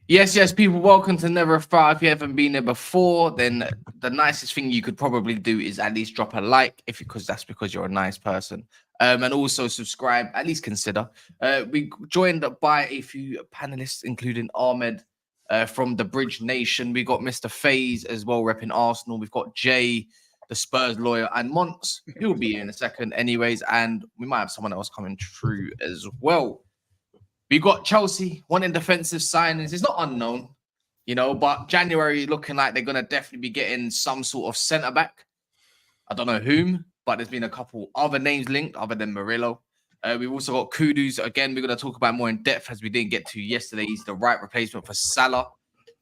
Yes, people, welcome to Never a Far. If you haven't been there before, then the nicest thing you could probably do is at least drop a like, because you're a nice person. And also subscribe, at least consider. We joined by a few panelists, including Ahmed from the Bridge Nation. We got Mr. FaZe as well, repping Arsenal. We've got Jay, the Spurs lawyer, and Monts. He'll be here in a second anyways, and we might have someone else coming through as well. We got Chelsea wanting defensive signings. It's not unknown, but January looking like they're going to definitely be getting some sort of centre back. I don't know whom, but there's been a couple other names linked other than Murillo. We've also got Kudus. Again, we're going to talk about more in depth as we didn't get to yesterday. He's the right replacement for Salah.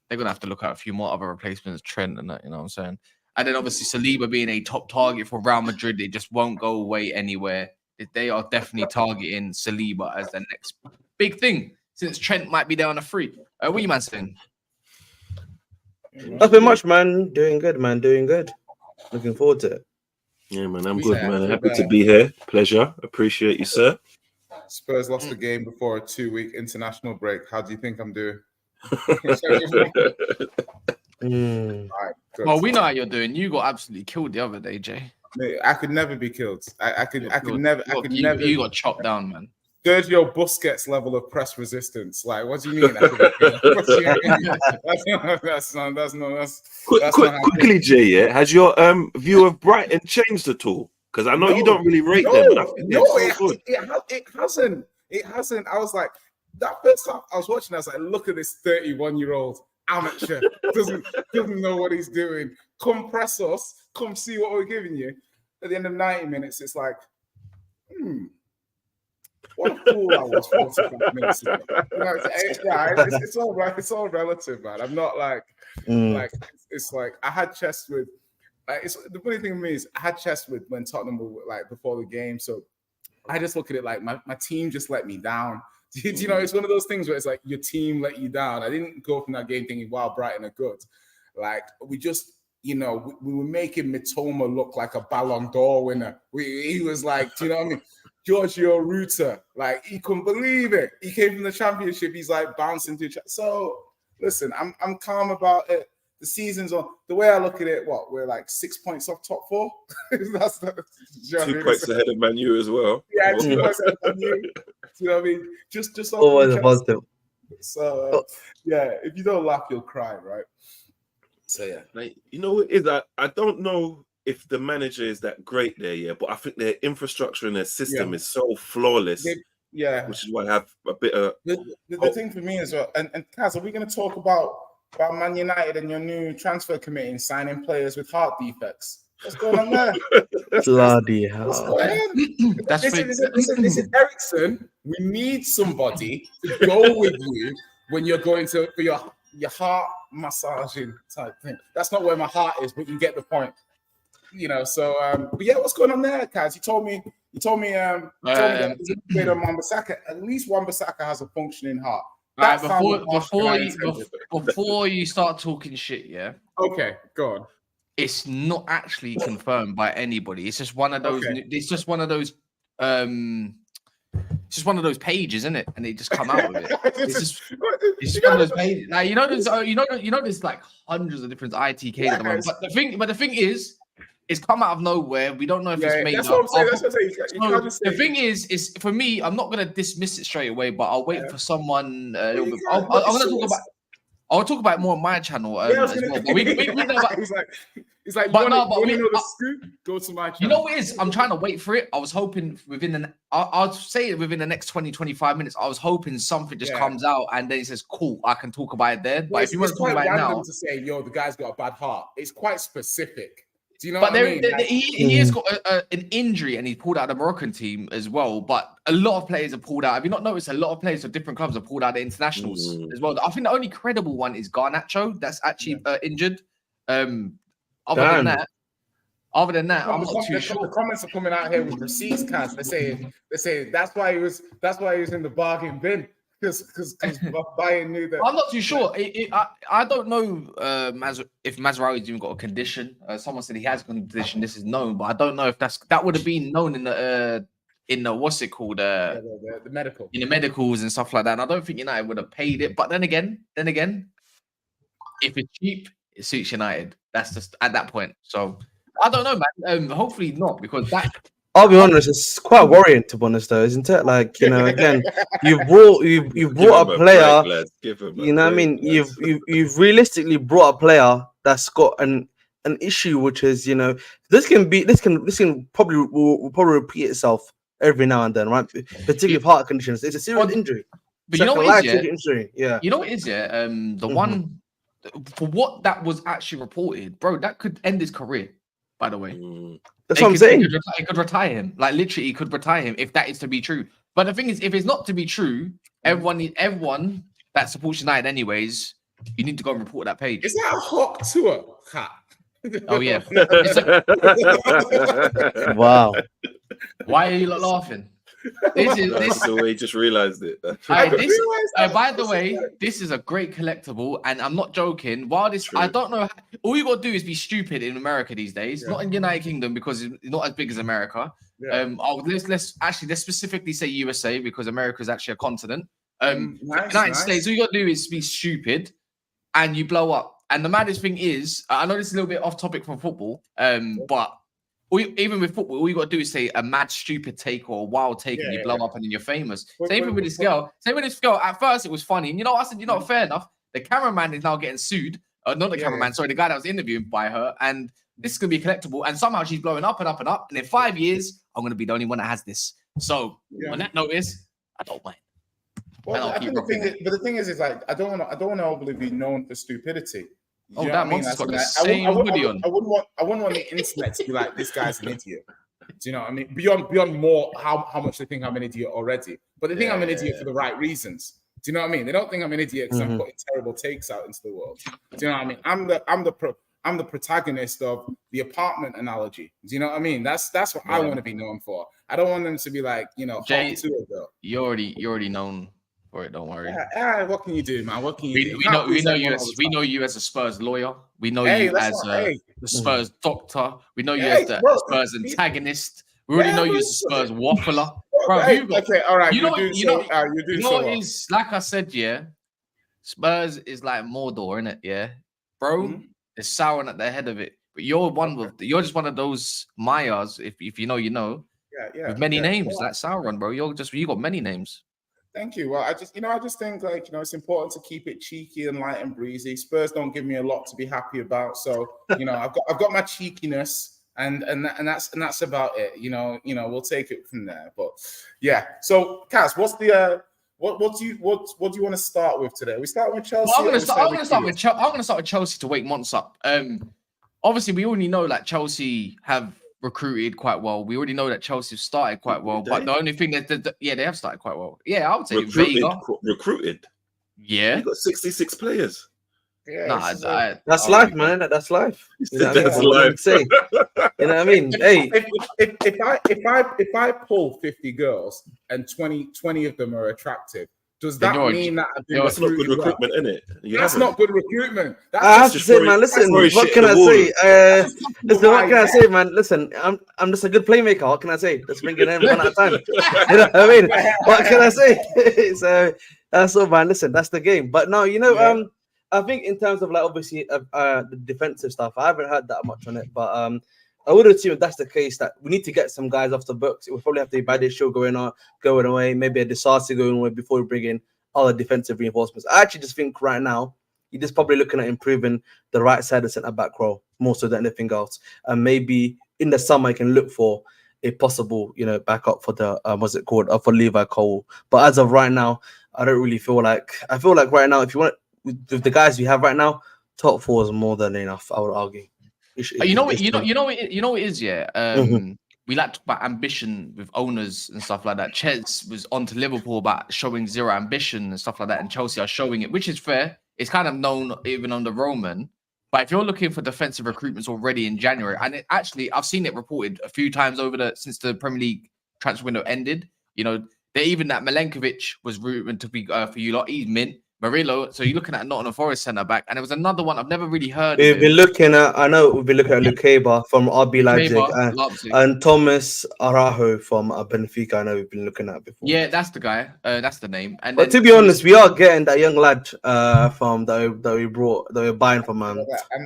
They're going to have to look at a few more other replacements, Trent and that, you know what I'm saying? And then obviously Saliba being a top target for Real Madrid. It just won't go away anywhere. They are definitely targeting Saliba as the next big thing, since Trent might be there on a free. What are you, man, saying? Nothing much, man. Doing good, man. Doing good. Looking forward to it. Yeah, man. I'm good, man. Happy to be here. Pleasure. Appreciate you, sir. Spurs lost the game before a 2-week international break. How do you think I'm doing? Right, well, we know how you're doing. You got absolutely killed the other day, Jay. Mate, I could never be killed. I could never. You got chopped down, man. Sergio Busquets level of press resistance. Like, what do you mean? Quickly, Jay. Yeah, has your view of Brighton changed at all? Because I know you don't really rate them. But I think it hasn't. It hasn't. I was like, that first time I was watching, I was like, look at this 31-year-old amateur. doesn't know what he's doing. Come press us. Come see what we're giving you. At the end of 90 minutes, it's like, what a fool I was 45 minutes ago. It's all right. It's all relative, man. I'm not like it's like I had chess with. The funny thing with me is I had chess with when Tottenham were like before the game, so I just look at it like my team just let me down. You know, it's one of those things where it's like your team let you down. I didn't go from that game thinking, wow, Brighton are good. Like we just. We were making Mitoma look like a Ballon d'Or winner. He was like, do you know what I mean? Giorgio Ruta, like he couldn't believe it. He came from the Championship. He's like bouncing to. So listen, I'm calm about it. The season's on. The way I look at it, we're like 6 points off top 4. That's 2 points ahead of Man U as well. Yeah, 2 points ahead of Man U. You know what I mean? Just always a positive. So yeah, if you don't laugh, you'll cry, right? So yeah, like, you know what it is? I don't know if the manager is that great there, but I think their infrastructure and their system is so flawless. Which is why I have a bit of the thing for me as well. And Kaz, are we going to talk about Man United and your new transfer committee and signing players with heart defects? What's going on there? Bloody hell! This is Ericsson. We need somebody to go with you when you're going for your heart massaging type thing. That's not where my heart is, but you get the point. So but yeah, what's going on there, Kaz? You told me that there's a bit on Wan-Bissaka. At least Wan-Bissaka has a functioning heart. Before you start talking shit, yeah. Okay, go on. It's not actually confirmed by anybody. It's just one of those. Okay. It's just one of those. It's just one of those pages, isn't it? And they just come out with it. It's just one of those pages. Now there's like hundreds of different ITKs at the moment. But the thing is, it's come out of nowhere. We don't know if it's made up. The thing is for me, I'm not gonna dismiss it straight away, but I'll wait for someone a little bit. I'll talk about it more on my channel as well. But we know about. He's like, you know the scoop? Go to my channel. You know what it is? I'm trying to wait for it. I was hoping I'll say it within the next 20-25 minutes. I was hoping something just comes out and then it says, cool, I can talk about it then. But if you want to talk about it now, to say, yo, the guy's got a bad heart. It's quite specific. Do you know what I mean? He has got an injury and he pulled out the Moroccan team as well. But a lot of players have pulled out. Have you not noticed a lot of players of different clubs have pulled out the internationals as well? I think the only credible one is Garnacho that's actually injured. Other than that, I'm not too sure. The comments are coming out here with receipts, Kaz. They say that's why he was in the bargain bin because Bayern knew that. I'm not too sure. I don't know if Mazraoui's even got a condition. Someone said he has got a condition. This is known, but I don't know if that would have been known in the in the what's it called? The medical. In the medicals and stuff like that. And I don't think United would have paid it. But then again, if it's cheap, it suits United. That's just at that point. So I don't know, man. Hopefully not, because that. I'll be honest, it's quite worrying to be honest, though, isn't it? Like, you know, again, you've brought a player. You know what I mean? You've realistically brought a player that's got an issue, which is, you know, this can probably will probably repeat itself every now and then, right? Particularly with heart conditions. It's a serious injury. But you know what it is, injury. Yeah. You know what it is, yeah. The one for what that was actually reported, bro, that could end his career. By the way, that's what I'm saying. It could retire him. Like literally, it could retire him if that is to be true. But the thing is, if it's not to be true, everyone that supports United, anyways, you need to go and report that page. Is that a hawk to a cat? Oh yeah. Wow. Why are you not laughing? This the way you just realized it. By the way, this is a great collectible, and I'm not joking. While this, I don't know. All you got to do is be stupid in America these days, not in United Kingdom because it's not as big as America. Yeah. Let's specifically say USA because America is actually a continent. Nice. United States, all you got to do is be stupid, and you blow up. And the maddest thing is, I know this is a little bit off topic from football, but. Even with football, all you got to do is say a mad, stupid take or a wild take, and you blow up, and then you're famous. Same thing with this girl. At first, it was funny, and I said, fair enough. The cameraman is now getting sued. Not the cameraman, sorry, the guy that was interviewed by her, and this is gonna be collectible. And somehow she's blowing up and up and up. And in 5 years, I'm gonna be the only one that has this. So on that note is, I don't mind. Well, the thing is like I don't want to overly be known for stupidity. Oh, that monster's got the same hoodie on. I wouldn't want the internet to be like, this guy's an idiot. Do you know what I mean? Beyond more how much they think I'm an idiot already. But they think I'm an idiot for the right reasons. Do you know what I mean? They don't think I'm an idiot because I'm putting terrible takes out into the world. Do you know what I mean? I'm the protagonist of the apartment analogy. Do you know what I mean? That's what I want to be known for. I don't want them to be like, Jay, you're already known for it. Don't worry. What can you do, man? What can you do? We know you as a Spurs lawyer. We know you as the Spurs doctor. We know you as the Spurs antagonist. We already know you as a Spurs waffler. Bro, okay, all right. You're doing so well. Like I said, Spurs is like Mordor, innit? Yeah, bro. There's Sauron at the head of it, but you're you're just one of those Mayas. If you know, you know. Yeah. With many names, like Sauron, bro. You got many names. Thank you. Well, I just think it's important to keep it cheeky and light and breezy. Spurs don't give me a lot to be happy about, so I've got my cheekiness, and that's about it. We'll take it from there. But yeah. So, Kaz, what's the what do you want to start with today? We start with Chelsea. Well, I'm gonna start with Chelsea to wake Monts up. Obviously, we already know that Chelsea have recruited quite well. We already know that Chelsea started quite well, but the only thing they have started quite well. Yeah, I would say recruited. Yeah, you got 66 players. Yeah, that's life, man. That's life. That's life. You know what I mean? Hey, if I pull 50 girls and 20 of them are attractive, does that mean that that's not good recruitment, innit? That's not good recruitment. I have to say, man. Listen, what can I say? Listen, what can I say, man? Listen, I'm just a good playmaker. What can I say? Let's bring it in one at a time. You know what I mean? What can I say? So that's all, man. Listen, that's the game. But no, I think in terms of obviously the defensive stuff, I haven't heard that much on it. But I would assume if that's the case, that we need to get some guys off the books. It would probably have to be Badish show going away, maybe a Disasi going away before we bring in other defensive reinforcements. I actually just think right now, you're just probably looking at improving the right side of the centre-back row more so than anything else. And maybe in the summer, you can look for a possible, backup for the, for Levi Cole. But as of right now, I don't really feel like, right now, if you want, with the guys we have right now, top 4 is more than enough, I would argue. You know what it is, yeah. We like to talk about ambition with owners and stuff like that. Ches was on to Liverpool about showing zero ambition and stuff like that, and Chelsea are showing it, which is fair. It's kind of known even under Roman. But if you're looking for defensive recruitments already in January, and I've seen it reported a few times since the Premier League transfer window ended. Even that Milenkovic was rumored to be for you lot. He's mint. Murillo. So you're looking at Nottingham Forest centre back, and there was another one I've never really heard. We've been looking at. I know we've been looking at Lukeba from RB Leipzig, and Thomas Araujo from Benfica. I know we've been looking at before. Yeah, that's the guy. That's the name. And but to be honest, we are getting that young lad from that we're buying from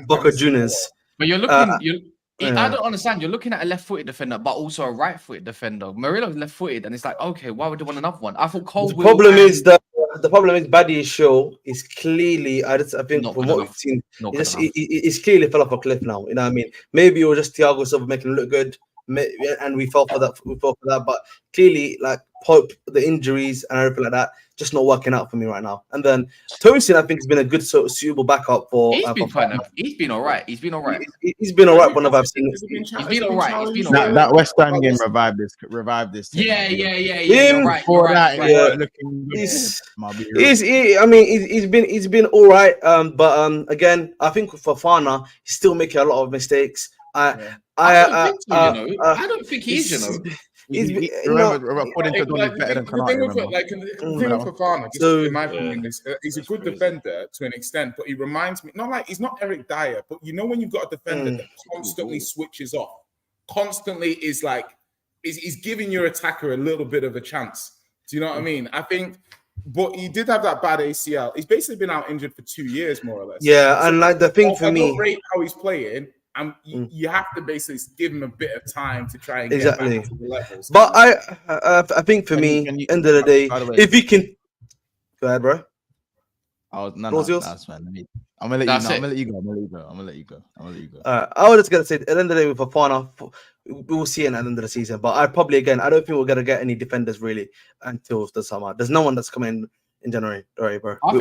Boca Juniors. But you're looking. I don't understand. You're looking at a left-footed defender, but also a right-footed defender. Murillo's left-footed, and it's like, okay, why would they want another one? I thought Cole. The problem is Baddy's show is clearly. I think from what we've seen, it's clearly fell off a cliff now. You know what I mean? Maybe it was just Thiago Silva making him look good, and we fell for that. But clearly, like Pope, the injuries and everything like that, just not working out for me right now. And then Tosin, I think, has been a good sort of suitable backup for. He's been all right. He's been all right. He's been all right whenever I've seen it. He's been all right. That West Ham game revived this. Yeah. You're right. He's been all right. But again, I think for Fana, he's still making a lot of mistakes. I don't think he is, you know. The thing with Fofana, in my opinion, is he's a good defender to an extent, but he reminds me, he's not Eric Dyer, but you know when you've got a defender that constantly switches off, constantly is like, he's giving your attacker a little bit of a chance. Do you know what I mean? I think, but he did have that bad ACL. He's basically been out injured for 2 years, more or less. Yeah, so, and like the thing for me, rate how he's playing. And you have to basically give him a bit of time to try and get back to the levels. But I think for me, end of the day, if you can, go ahead, bro. I'm gonna let you go. I was just gonna say, at the end of the day, with Fofana, we will see it at the end of the season. But I don't think we're gonna get any defenders really until the summer. There's no one that's coming in January. All right, bro. I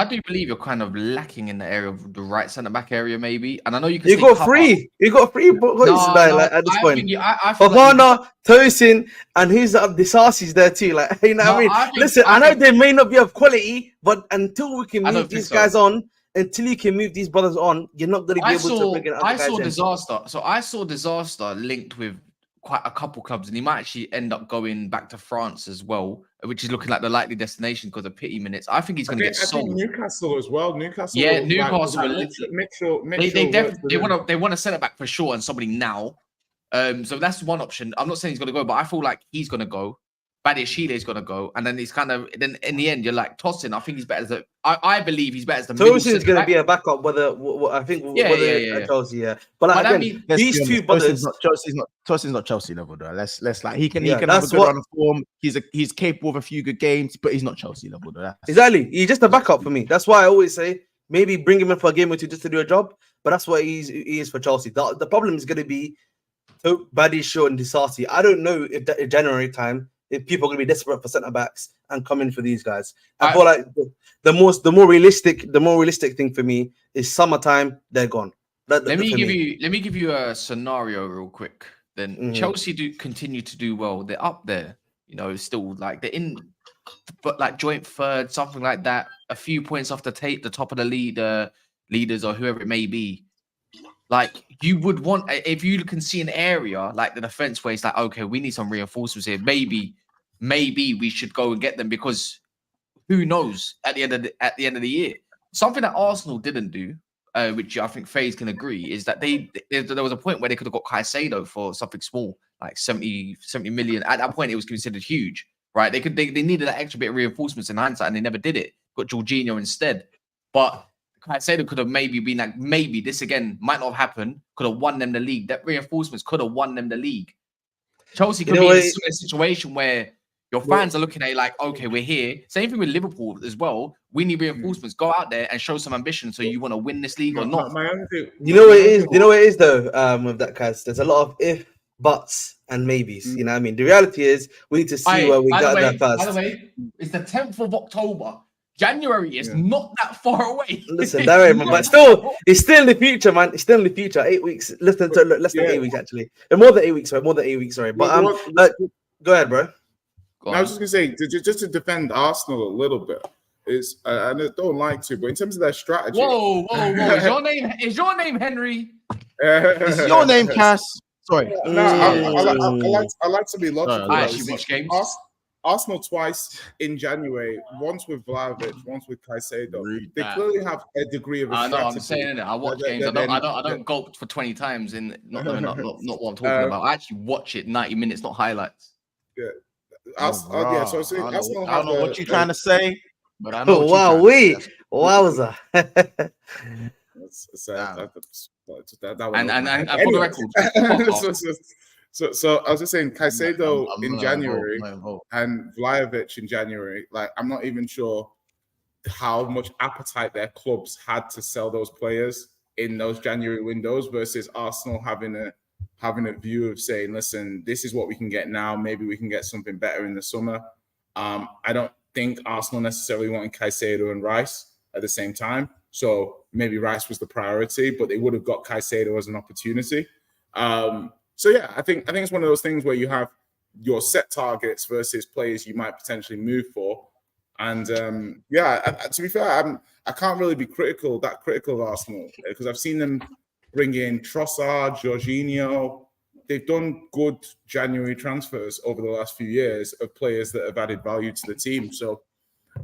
do believe you're kind of lacking in the area of the right centre back area, maybe. And I know you can. You got three boys at this point. Fofana, Tosin, and who's the Disasi's there too. Like, you know what I mean? Listen, I know they may not be of quality, but until we can move these guys on, until you can move these brothers on, you're not going to be able to bring it up. I saw Disaster linked with quite a couple clubs, and he might actually end up going back to France as well, which is looking like the likely destination because of pity minutes. I think he's going to get sold. I think Newcastle as well. Newcastle. They want to send it back for sure and somebody now. So that's one option. I'm not saying he's going to go, but I feel like he's going to go. Badiashile is going to go, and then he's kind of. Then in the end, you're like Tosin. I think he's better as a. I believe he's better as the. Tosin is going to be a backup. I think. Chelsea. Yeah, but again, these two brothers. Tosin's not Chelsea level though. Let's like he can have a good run of form. He's capable of a few good games, but he's not Chelsea level though. Exactly. He's just a backup for me. That's why I always say maybe bring him in for a game or two just to do a job. But that's what he is for Chelsea. The problem is going to be Badiashile and Disasi. I don't know if that in January time. If people are going to be desperate for centre backs and come in for these guys, I feel like the more realistic thing for me is summertime. They're gone. Let me give you a scenario real quick. Then Chelsea do continue to do well. They're up there, you know, still like they're in, but like joint third, something like that. A few points off the top of the leaders or whoever it may be. Like you would want if you can see an area like the defense where it's like, okay, we need some reinforcements here. Maybe we should go and get them because who knows at the end of the year. Something that Arsenal didn't do, which I think FaZe can agree, is that there was a point where they could have got Caicedo for something small, like 70 million. At that point, it was considered huge, right? They needed that extra bit of reinforcements in hindsight, and they never did it. Got Jorginho instead, but Caicedo could have maybe been like, maybe this again might not have happened. Could have won them the league. That reinforcements could have won them the league. Chelsea could be in a situation where your fans are looking at it like, okay, we're here. Same thing with Liverpool as well. We need reinforcements. Go out there and show some ambition. So you want to win this league or not? You know what it is? You know what it is though. With that, Kaz, there's a lot of if, buts, and maybes. You know what I mean? The reality is we need to see where we got there first. By the way, it's the 10th of October. January is not that far away. Listen, but still, it's still in the future, man. It's still in the future. 8 weeks, less than 8 weeks actually, and more than 8 weeks. Sorry, but go ahead, bro. I was just gonna say, just to defend Arsenal a little bit, is I don't like to, but in terms of their strategy. Whoa! Is your name Henry? Is your name Cass? Sorry. I like to be logical. Which games? Arsenal twice in January, once with Vlahovic, once with Caicedo. They clearly have a degree of a strategy. I'm saying it. I watch games. I don't gulp for 20 times in not what I'm talking about. I actually watch it 90 minutes, not highlights. Yeah. Yeah, so I don't know what you're trying to say, but I know. Wowza. And for the record, so I was just saying, Caicedo in January and Vlahovic in January. Like, I'm not even sure how much appetite their clubs had to sell those players in those January windows versus Arsenal having a view of saying, listen, this is what we can get now. Maybe we can get something better in the summer. I don't think Arsenal necessarily wanted Caicedo and Rice at the same time. So maybe Rice was the priority, but they would have got Caicedo as an opportunity. So yeah, I think it's one of those things where you have your set targets versus players you might potentially move for. And to be fair, I can't really be critical of Arsenal because I've seen them bring in Trossard, Jorginho. They've done good January transfers over the last few years of players that have added value to the team. So,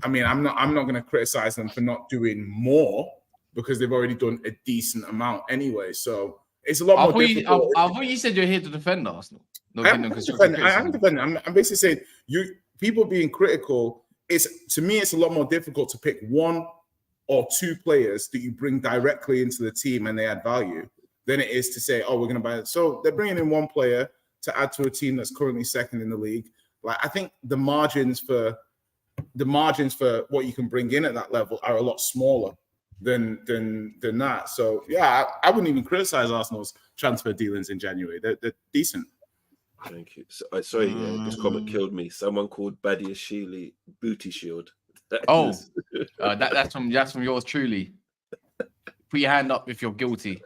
I mean, I'm not going to criticize them for not doing more because they've already done a decent amount anyway. So it's a lot more difficult. I thought you said you're here to defend Arsenal. I'm defending. I'm basically saying people being critical. To me, it's a lot more difficult to pick one or two players that you bring directly into the team and they add value than it is to say, oh, we're going to buy it. So they're bringing in one player to add to a team that's currently second in the league. Like, I think the margins for what you can bring in at that level are a lot smaller than that. So yeah, I wouldn't even criticize Arsenal's transfer dealings in January. They're decent. Thank you. Sorry, this comment killed me. Someone called Badiashile Booty Shield. That's from yours truly. Put your hand up if you're guilty.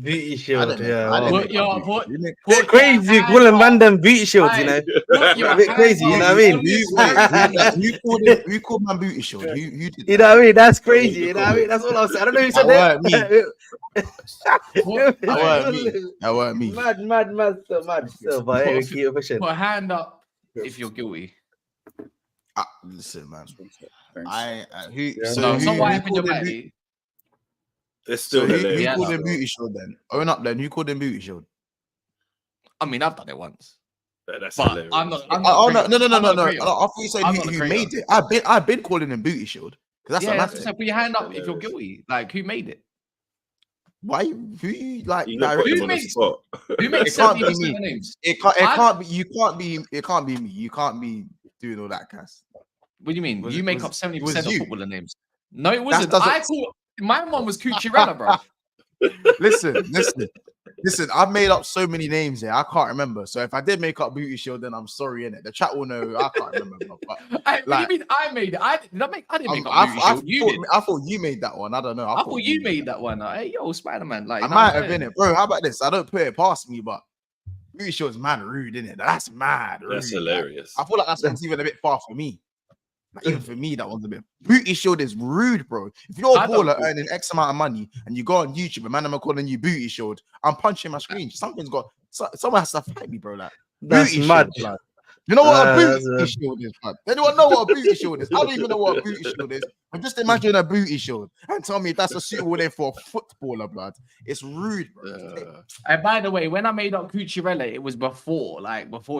Beauty shield, They're crazy. Calling random beauty shields, you know. A bit crazy, you know what I mean? Who called my booty shield? Who did that? You know what I mean? That's crazy. You know what I mean? That's all I'm saying. I don't know who said That weren't me. Mad. So, but hey, keep pushing. Put a hand up if you're guilty. Listen, man. So what happened your body? They're still who called them booty shield then? Own up then. Who called them booty shield? I mean, I've done it once. That's but hilarious. I'm not. No. I thought you said who made it. I've been calling them booty shield because that's so put your hand up if you're guilty. Like, who made it? Why? Who like? Who makes 70% of names? It can't be. You can't be. It can't be me. You can't be doing all that, Cass. What do you mean? You make up 70% of footballer names? No, it wasn't. My one was Cucurella, bro. Listen. I've made up so many names here. I can't remember. So if I did make up booty shield, then I'm sorry, innit? The chat will know. I can't remember. But, what do you mean I made it? I didn't make up booty shield. I thought you made that one. I don't know. I thought you made that one. Hey, yo, Spider-Man. Like, I might have been it, bro. How about this? I don't put it past me, but booty shield's mad rude, innit? That's mad. That's hilarious. I feel like that's even a bit far for me. Like, even for me, that one's a bit. Booty shield is rude, bro. If you're a baller earning X amount of money and you go on YouTube and man, I'm calling you booty shield, I'm punching my screen. Someone has to fight me, bro. Like, that's mad. Shield, you know what a booty shield is, man? Anyone know what a booty shield is? I don't even know what a booty shield is. I'm just imagining a booty shield and tell me if that's a suitable name for a footballer, blood. It's rude, bro. And by the way, when I made up Cucurella, it was before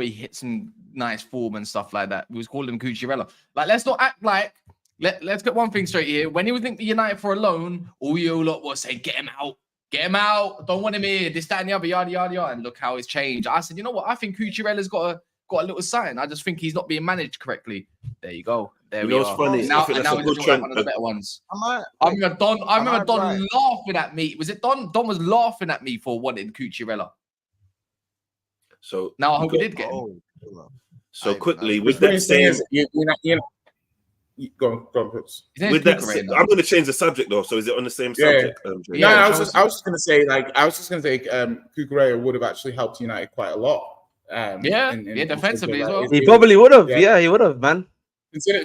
he hit some nice form and stuff like that. We was calling him Cucurella. Like, let's not act like. Let's get one thing straight here. When he was thinking United for a loan, all you lot was saying, get him out. Don't want him here. This, that, and the other, yada, yada, yada. And look how it's changed. I said, you know what? I think Cucurella's got a little sign. I just think he's not being managed correctly. There you go. There we are. Funny. Now he's one of the better ones. I remember Don laughing at me. Was it Don? Don was laughing at me for wanting Cucurella. So now I hope we did get him. So quickly with that saying, go on, Chris. With that, I'm going to change the subject though. So is it on the same subject? No, I was just going to say, Cucurella would have actually helped United quite a lot. Defensively as well. He probably would have. Yeah, he would have, man.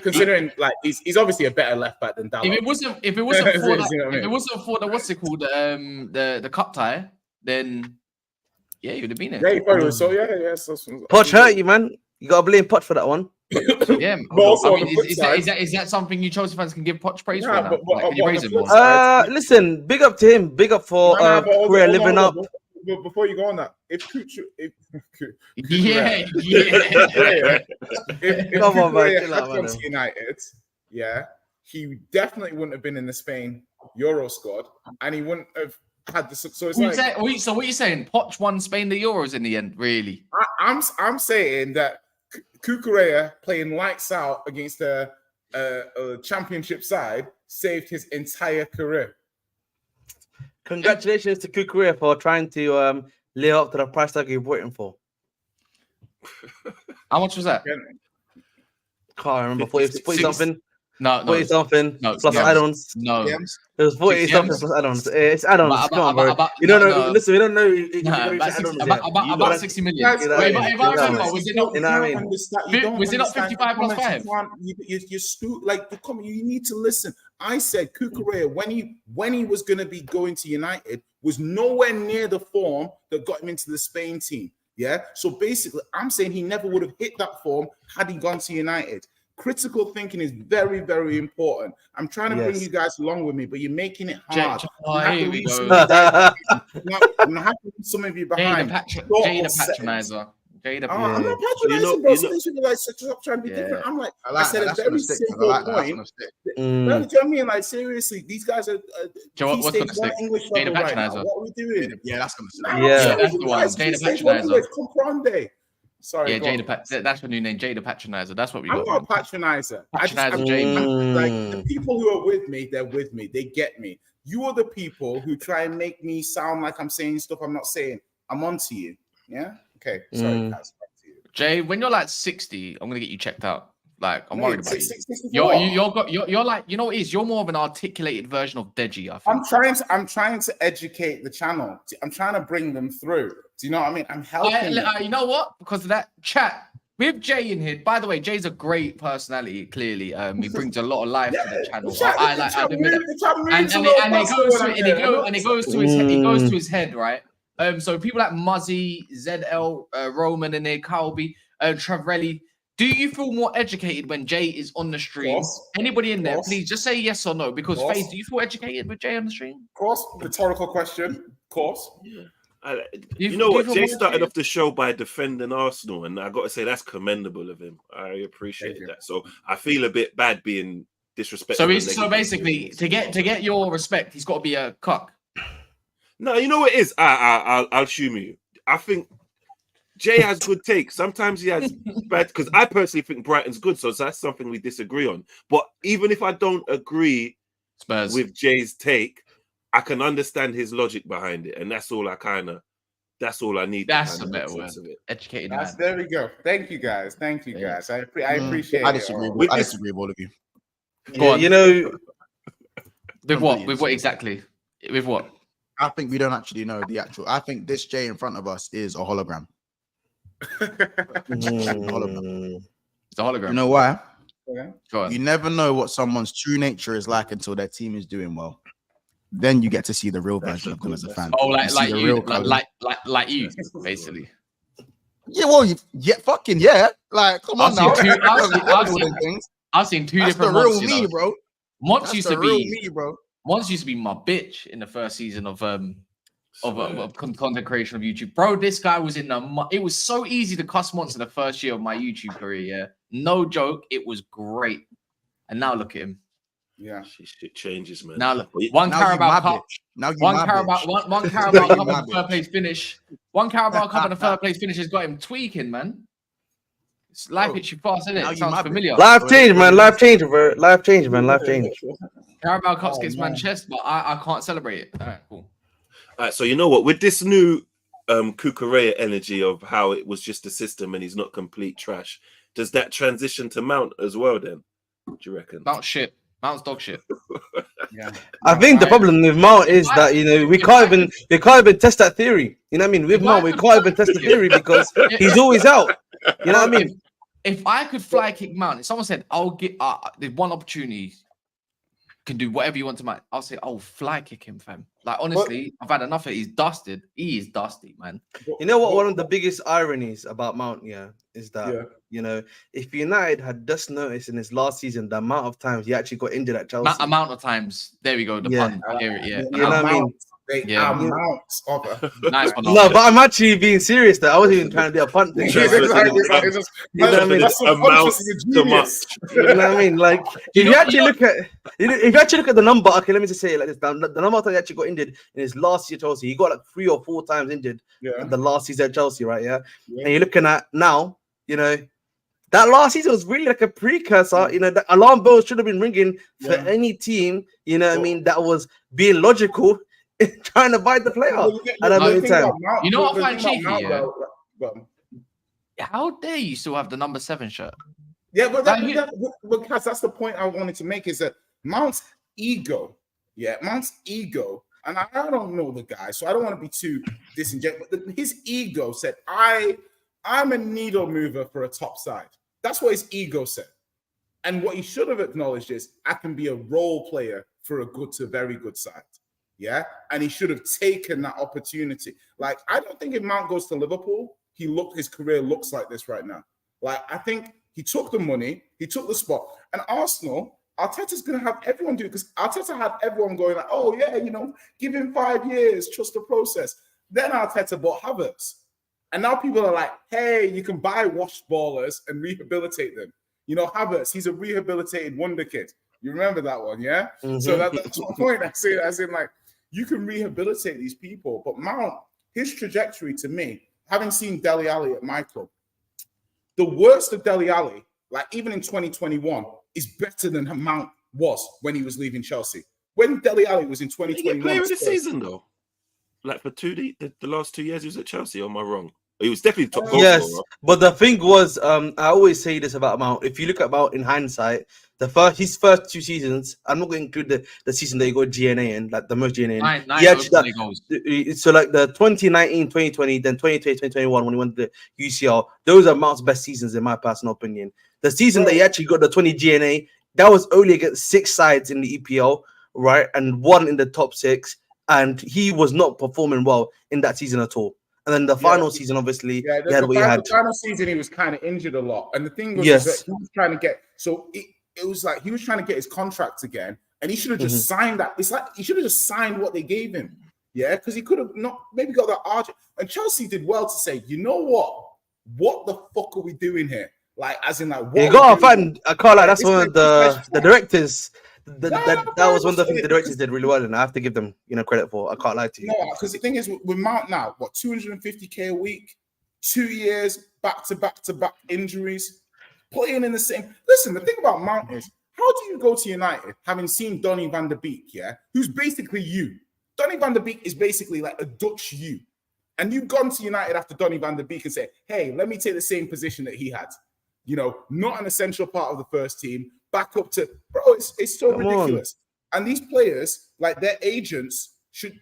Considering like he's obviously a better left back than Dalot. If it wasn't for the what's it called, the cup tie, then yeah, he would have been it. Yeah, he probably was. So yeah. Poch hurt you, man. You got to blame Poch for that one. Yeah, But also I mean, is that something you Chelsea fans can give Poch praise for? Now? Can you praise him more? Listen, big up to him. Big up for career living up. But before you go on that, if Come on, man, had chill out, gone man. to United, yeah, he definitely wouldn't have been in the Spain Euro squad, and he wouldn't have had the. So it's So what are you saying? Poch won Spain the Euros in the end, really? I'm saying that Cucurella playing lights out against a championship side saved his entire career. Congratulations to Cucurella for trying to live up to the price tag you're waiting for. How much was that? Can't remember. 40 something. No, 40 something plus add-ons. No, it was 40 something plus add-ons. It's add-ons. Come on, bro. You don't know. Listen, we don't know. About 60 million. If I remember, was it not? Was it not 55 plus 5? You need to listen. I said Cucurella when he was going to be going to United was nowhere near the form that got him into the Spain team. Yeah. So basically, I'm saying he never would have hit that form had he gone to United. Critical thinking is very, very important. I'm trying to bring you guys along with me, but you're making it hard. Here we go. I'm happy with some of you behind. Jada patronizer. I'm not patronizing, bro. Some people like stop trying to be different. I'm like, I said a very simple point. You know what I mean? Like, seriously, these guys are what's gonna stick? English level right now. What are we doing? Yeah, that's gonna stick. Yeah, that's the one. Jada patronizer. Comprende. Sorry, yeah, that's her new name, Jada Patronizer. That's what we got. I'm not a patronizer. Patronizer, like the people who are with me, they're with me. They get me. You are the people who try and make me sound like I'm saying stuff I'm not saying. I'm onto you. Yeah. Okay. Sorry, guys. Back to you. Jay, when you're like 60, I'm gonna get you checked out. Like, I'm worried about you. You're like, you know what it is? You're more of an articulated version of Deji, I think. I'm trying to educate the channel. I'm trying to bring them through. Do you know what I mean? I'm helping. You know what? Because of that chat with Jay in here. By the way, Jay's a great personality. Clearly, he brings a lot of life to the channel. And it goes to his head, right? So people like Muzzy, ZL, Roman, and there, Calby, Travrelli. Do you feel more educated when Jay is on the stream? Anybody in there, please just say yes or no. Because Faith, do you feel educated with Jay on the stream? Of course, rhetorical question. Of course. Yeah. You know what? Jay started off the show by defending Arsenal, and I got to say that's commendable of him. I appreciate that. So I feel a bit bad being disrespectful. So basically, to get your respect, he's got to be a cock. No, you know what it is. I'll humor you. I think Jay has good takes. Sometimes he has bad, because I personally think Brighton's good, so that's something we disagree on. But even if I don't agree with Jay's take, I can understand his logic behind it, and that's all I need. That's a better word. Educated. There we go. Thank you guys. I appreciate it. I disagree with all of you. Go on. You know, with what? With what exactly? With what? I think we don't actually know the actual. I think this Jay in front of us is a hologram. It's a hologram. You know why? Okay. You never know what someone's true nature is like until their team is doing well. Then you get to see the real version of them as a fan. Oh, like you, basically. Yeah, well, fucking yeah. Like, come on now. I've seen two That's different the real months, me, bro. Months used to be me, bro. Months used to be my bitch in the first season of content creation of YouTube. Bro, this guy was it was so easy to cuss Months in the first year of my YouTube career, yeah. No joke, it was great. And now look at him. Yeah, shit changes, man. Now look, one Carabao Cup and a third place finish. One Carabao Cup and a third place finish has got him tweaking, man. It's life hits you fast, isn't it? It sounds familiar. Life change, man. Life change, bro. Life change, man. Life change. Carabao Cups gets Manchester, but I can't celebrate it. All right, cool. All right, so you know what? With this new Cucurella energy of how it was just a system and he's not complete trash, does that transition to Mount as well? Then, do you reckon? Mount's shit. Mount's dog shit. Yeah. I think the problem with Mount is that we can't even test that theory. You know what I mean? With Mount, we can't even test the theory because he's always out. You know what I mean? If I could fly kick Mount, if someone said I'll get there's one opportunity, can do whatever you want to Mount, I'll say, oh, fly kick him, fam. Like, honestly, I've had enough of it. He's dusted. He is dusty, man. You know what? One of the biggest ironies about Mount, is that, if United had just noticed in his last season the amount of times he actually got injured at Chelsea. Amount of times. There we go. The pun. I hear it, yeah. You know what I mean? Amounts of it. Nice one. No, but I'm actually being serious though. I wasn't even trying to do a punt thing. You know what I mean? You know what I mean? Like, if you actually look at the number, okay, let me just say it like this: the number of times he actually got injured in his last year at Chelsea, he got like 3 or 4 times injured in the last season at Chelsea, right? Yeah. And you're looking at now, that last season was really like a precursor. The alarm bells should have been ringing for any team. You know what I mean? That was being logical. Trying to bite the player at a moment in time. You know what I find cheeky? How dare you still have the number 7 shirt? Yeah, but because that's the point I wanted to make is that Mount's ego, Mount's ego, and I don't know the guy, so I don't want to be too disingenuous, but his ego said, I'm a needle mover for a top side. That's what his ego said. And what he should have acknowledged is, I can be a role player for a good to very good side. Yeah, and he should have taken that opportunity. Like, I don't think if Mount goes to Liverpool, his career looks like this right now. Like, I think he took the money, he took the spot, and Arsenal, Arteta's going to have everyone do it because Arteta had everyone going like, oh yeah, give him 5 years, trust the process. Then Arteta bought Havertz, and now people are like, hey, you can buy washed ballers and rehabilitate them. Havertz, he's a rehabilitated wonder kid. You remember that one, yeah? Mm-hmm. So that's my point. I say, as in, like, you can rehabilitate these people, but Mount, his trajectory to me, having seen Dele Alli at my club, the worst of Dele Alli, like even in 2021, is better than Mount was when he was leaving Chelsea. When Dele Alli was in 2021, he player of the season though. Like for the last 2 years, he was at Chelsea. Or am I wrong? He was definitely top goal Yes, scorer. But the thing was, I always say this about Mount. If you look at Mount in hindsight, his first 2 seasons, I'm not going to include the season that he got GNA in, like the most GNA in. Nine goals. So like the 2019, 2020, then 2020, 2021 when he went to the UCL, those are Mount's best seasons in my personal opinion. The season that he actually got the 20 GNA, that was only against 6 sides in the EPL, right? And 1 in the top 6. And he was not performing well in that season at all. And then the final season, obviously, he had what he had. The final season, he was kind of injured a lot. And the thing was that he was trying to get, it was like he was trying to get his contract again. And he should have just signed that. It's like he should have just signed what they gave him. Yeah, because he could have not maybe got that arch. And Chelsea did well to say, you know what? What the fuck are we doing here? Like, as in, like, what? You got to find, I can't lie, that's one of the directors. That was one of the things the directors did really well, and I have to give them, credit for. I can't lie to you. No, because the thing is, with Mount now, 250k a week, 2 years back to back injuries, playing in the same. Listen, the thing about Mount is, how do you go to United having seen Donny van der Beek, who's basically you? Donny van der Beek is basically like a Dutch you, and you've gone to United after Donny van der Beek and say, hey, let me take the same position that he had. Not an essential part of the first team. Back up to, bro, it's so ridiculous. And these players, like their agents, should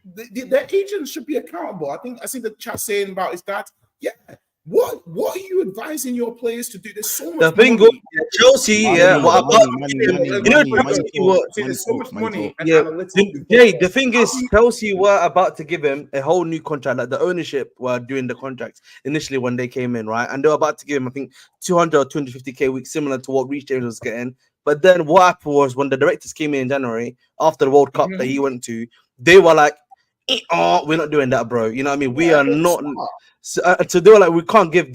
be accountable. I see the chat saying about his dad. Yeah. What are you advising your players to do? There's so much money. Chelsea, there's so much money. The thing is, Chelsea were about to give him a whole new contract. Like the ownership were doing the contracts initially when they came in, right? And they were about to give him, I think, 200 or 250k a week, similar to what Reece James was getting. But then what happened was when the directors came in January after the World Cup that he went to, they were like, we're not doing that, bro. You know what I mean? We are not. So they were like, we can't give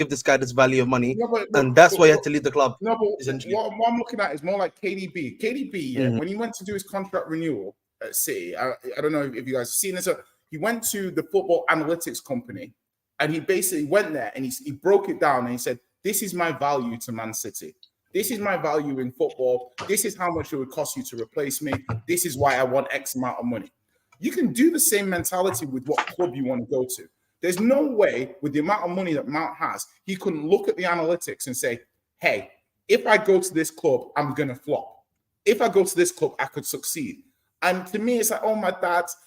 this guy this value of money, and that's why he had to leave the club. No, but what I'm looking at is more like KDB. KDB, when he went to do his contract renewal at City, I don't know if you guys have seen this. He went to the football analytics company, and he basically went there and he broke it down and he said, "This is my value to Man City. This is my value in football. This is how much it would cost you to replace me. This is why I want X amount of money." You can do the same mentality with what club you want to go to. There's no way with the amount of money that Mount has, he couldn't look at the analytics and say, hey, if I go to this club, I'm going to flop. If I go to this club, I could succeed. And to me, it's like, oh, my dad's,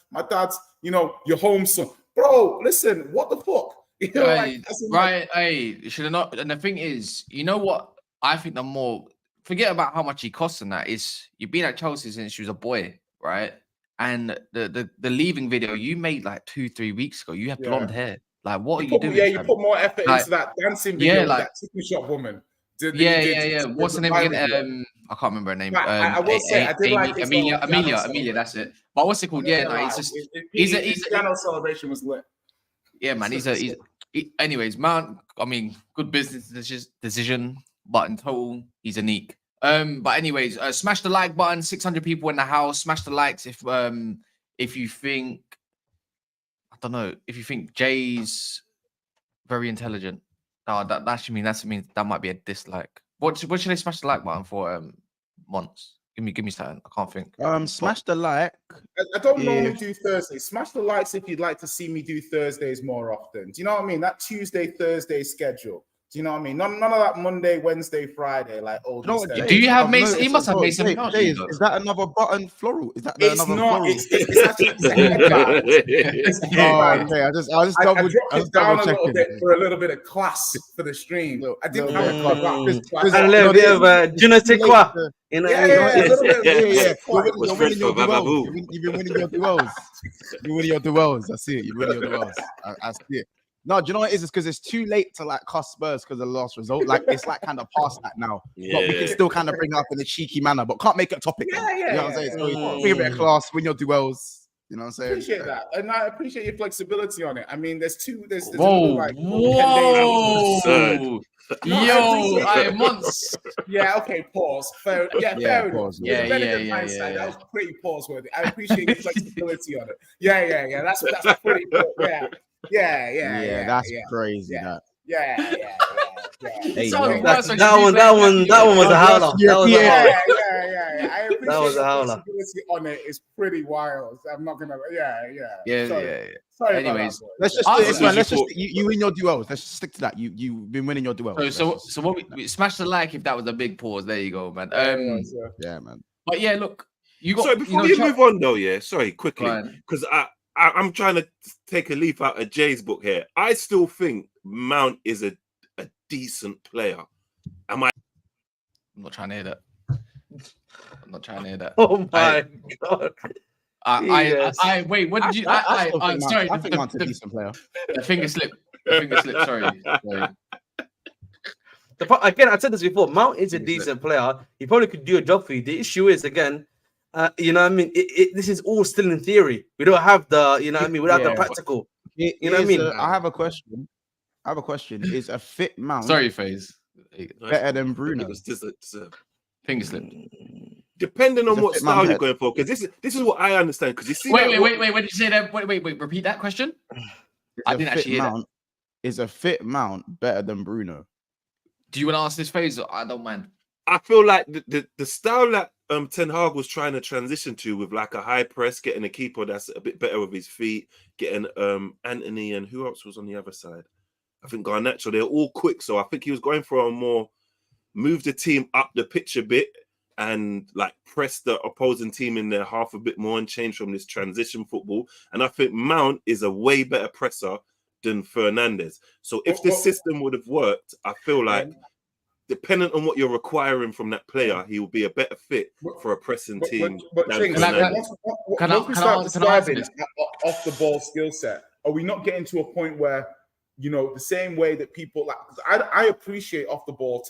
your home son. Bro, listen, what the fuck? Right, you should have not. And the thing is, you know what? I think the more forget about how much he costs and that. You've been at Chelsea since you was a boy, right? And the leaving video you made like 2-3 weeks ago, you have blonde hair. Like, what are you doing? Yeah, you put more effort like, into that dancing video with like, that chicken shop woman. Yeah. What's her name again? I can't remember her name. I will say I did like Amelia. That's it. But what's it called? Yeah, no, it's just his piano celebration was lit. Yeah, man. Anyways, Mount. I mean, good business decision, but in total, he's unique. But anyways, smash the like button. 600 people in the house. Smash the likes if you think, I don't know, if you think Jay's very intelligent. No, that actually means that might be a dislike. What should I smash the like button for? Once. Give me something. I can't think. Smash the like. I don't normally do Thursdays. Smash the likes if you'd like to see me do Thursdays more often. Do you know what I mean? That Tuesday, Thursday schedule. Do you know what I mean? None of that Monday, Wednesday, Friday. Like do you have Mason? He must have Mason. Is that another button floral? Is that it's another not? floral? It's actually okay. I just dropped it down a little bit for a little bit of class for the stream. I didn't have a little bit of je ne sais quoi. You've been winning your duels. You're winning your duels. I see it. You're winning your duels. I see it. No, do you know what it is? It's because it's too late to like cuss Spurs because of the last result. Like it's like kind of past that now. Yeah. But we can still kind of bring it up in a cheeky manner, but can't make it a topic. You know what I'm saying? So bring a bit of class, win your duels. You know what I'm saying? Appreciate that, and I appreciate your flexibility on it. I mean, there's whoa. Months. Yeah, okay, pause. Fair pause. Yeah. That was pretty pause worthy. I appreciate your flexibility on it. Yeah. That's pretty cool. Yeah. That's crazy. Yeah. Hey, that one was a howler. I appreciate was a howler. flexibility on it. It's pretty wild. I'm not gonna. Yeah. Sorry. Anyways, let's just you win your duels. Let's just stick to that. You've been winning your duels. So what we smash the like if that was a big pause. There you go, man. Yeah, man. But yeah, look, you got. Sorry, before you move on though, sorry, quickly, because I'm trying to take a leaf out of Jay's book here. I still think Mount is a decent player. I'm not trying to hear that. I'm not trying to hear that. Oh my god. I wait. What did you? I'm sorry. I think Mount's a decent player. The finger slip. Sorry. Again, I said this before. Mount is a decent player. He probably could do a job for you. The issue is again. You know what I mean? This is all still in theory. We don't have the, you know what I mean? We don't have the practical. You know what I mean? I have a question. Is a fit Mount FaZe. better than Bruno? Finger slip. Depending on what style you're going for, because this is what I understand. Because you see, wait. What did you say there? Wait. Repeat that question. I didn't actually hear that. Is a fit Mount better than Bruno? Do you want to ask this FaZe? I don't mind. I feel like the style that Ten Hag was trying to transition to with like a high press, getting a keeper that's a bit better with his feet, getting Anthony and who else was on the other side? I think Garnacho. They're all quick, so I think he was going for a more move the team up the pitch a bit and like press the opposing team in their half a bit more and change from this transition football. And I think Mount is a way better presser than Fernandes. So if this system would have worked, I feel like depending on what you're requiring from that player, he will be a better fit for a pressing team. Can we start describing off the ball skill set? Are we not getting to a point where, you know, the same way that people like, I appreciate off the ball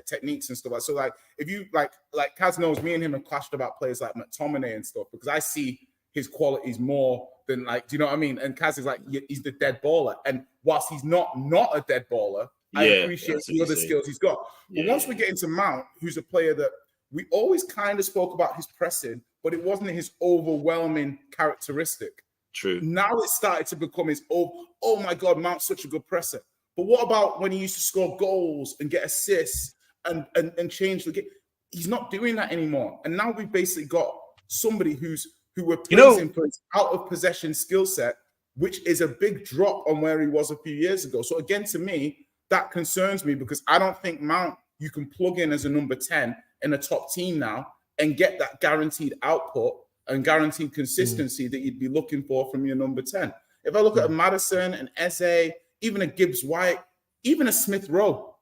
techniques and stuff like so. Like if you like Kaz knows, me and him have clashed about players like McTominay and stuff because I see his qualities more than like, do you know what I mean? And Kaz is like he's the dead baller, and whilst he's not a dead baller, I appreciate the other skills he's got. But once we get into Mount, who's a player that we always kind of spoke about his pressing, but it wasn't his overwhelming characteristic. True. Now it started to become his, oh my God, Mount's such a good presser. But what about when he used to score goals and get assists and change the game? He's not doing that anymore. And now we've basically got somebody who we're praising for his out of possession skill set, which is a big drop on where he was a few years ago. So again, to me, that concerns me because I don't think Mount you can plug in as a number 10 in a top team now and get that guaranteed output and guaranteed consistency that you'd be looking for from your number 10. If I look at a Maddison, an Eze, even a Gibbs White, even a Smith Rowe,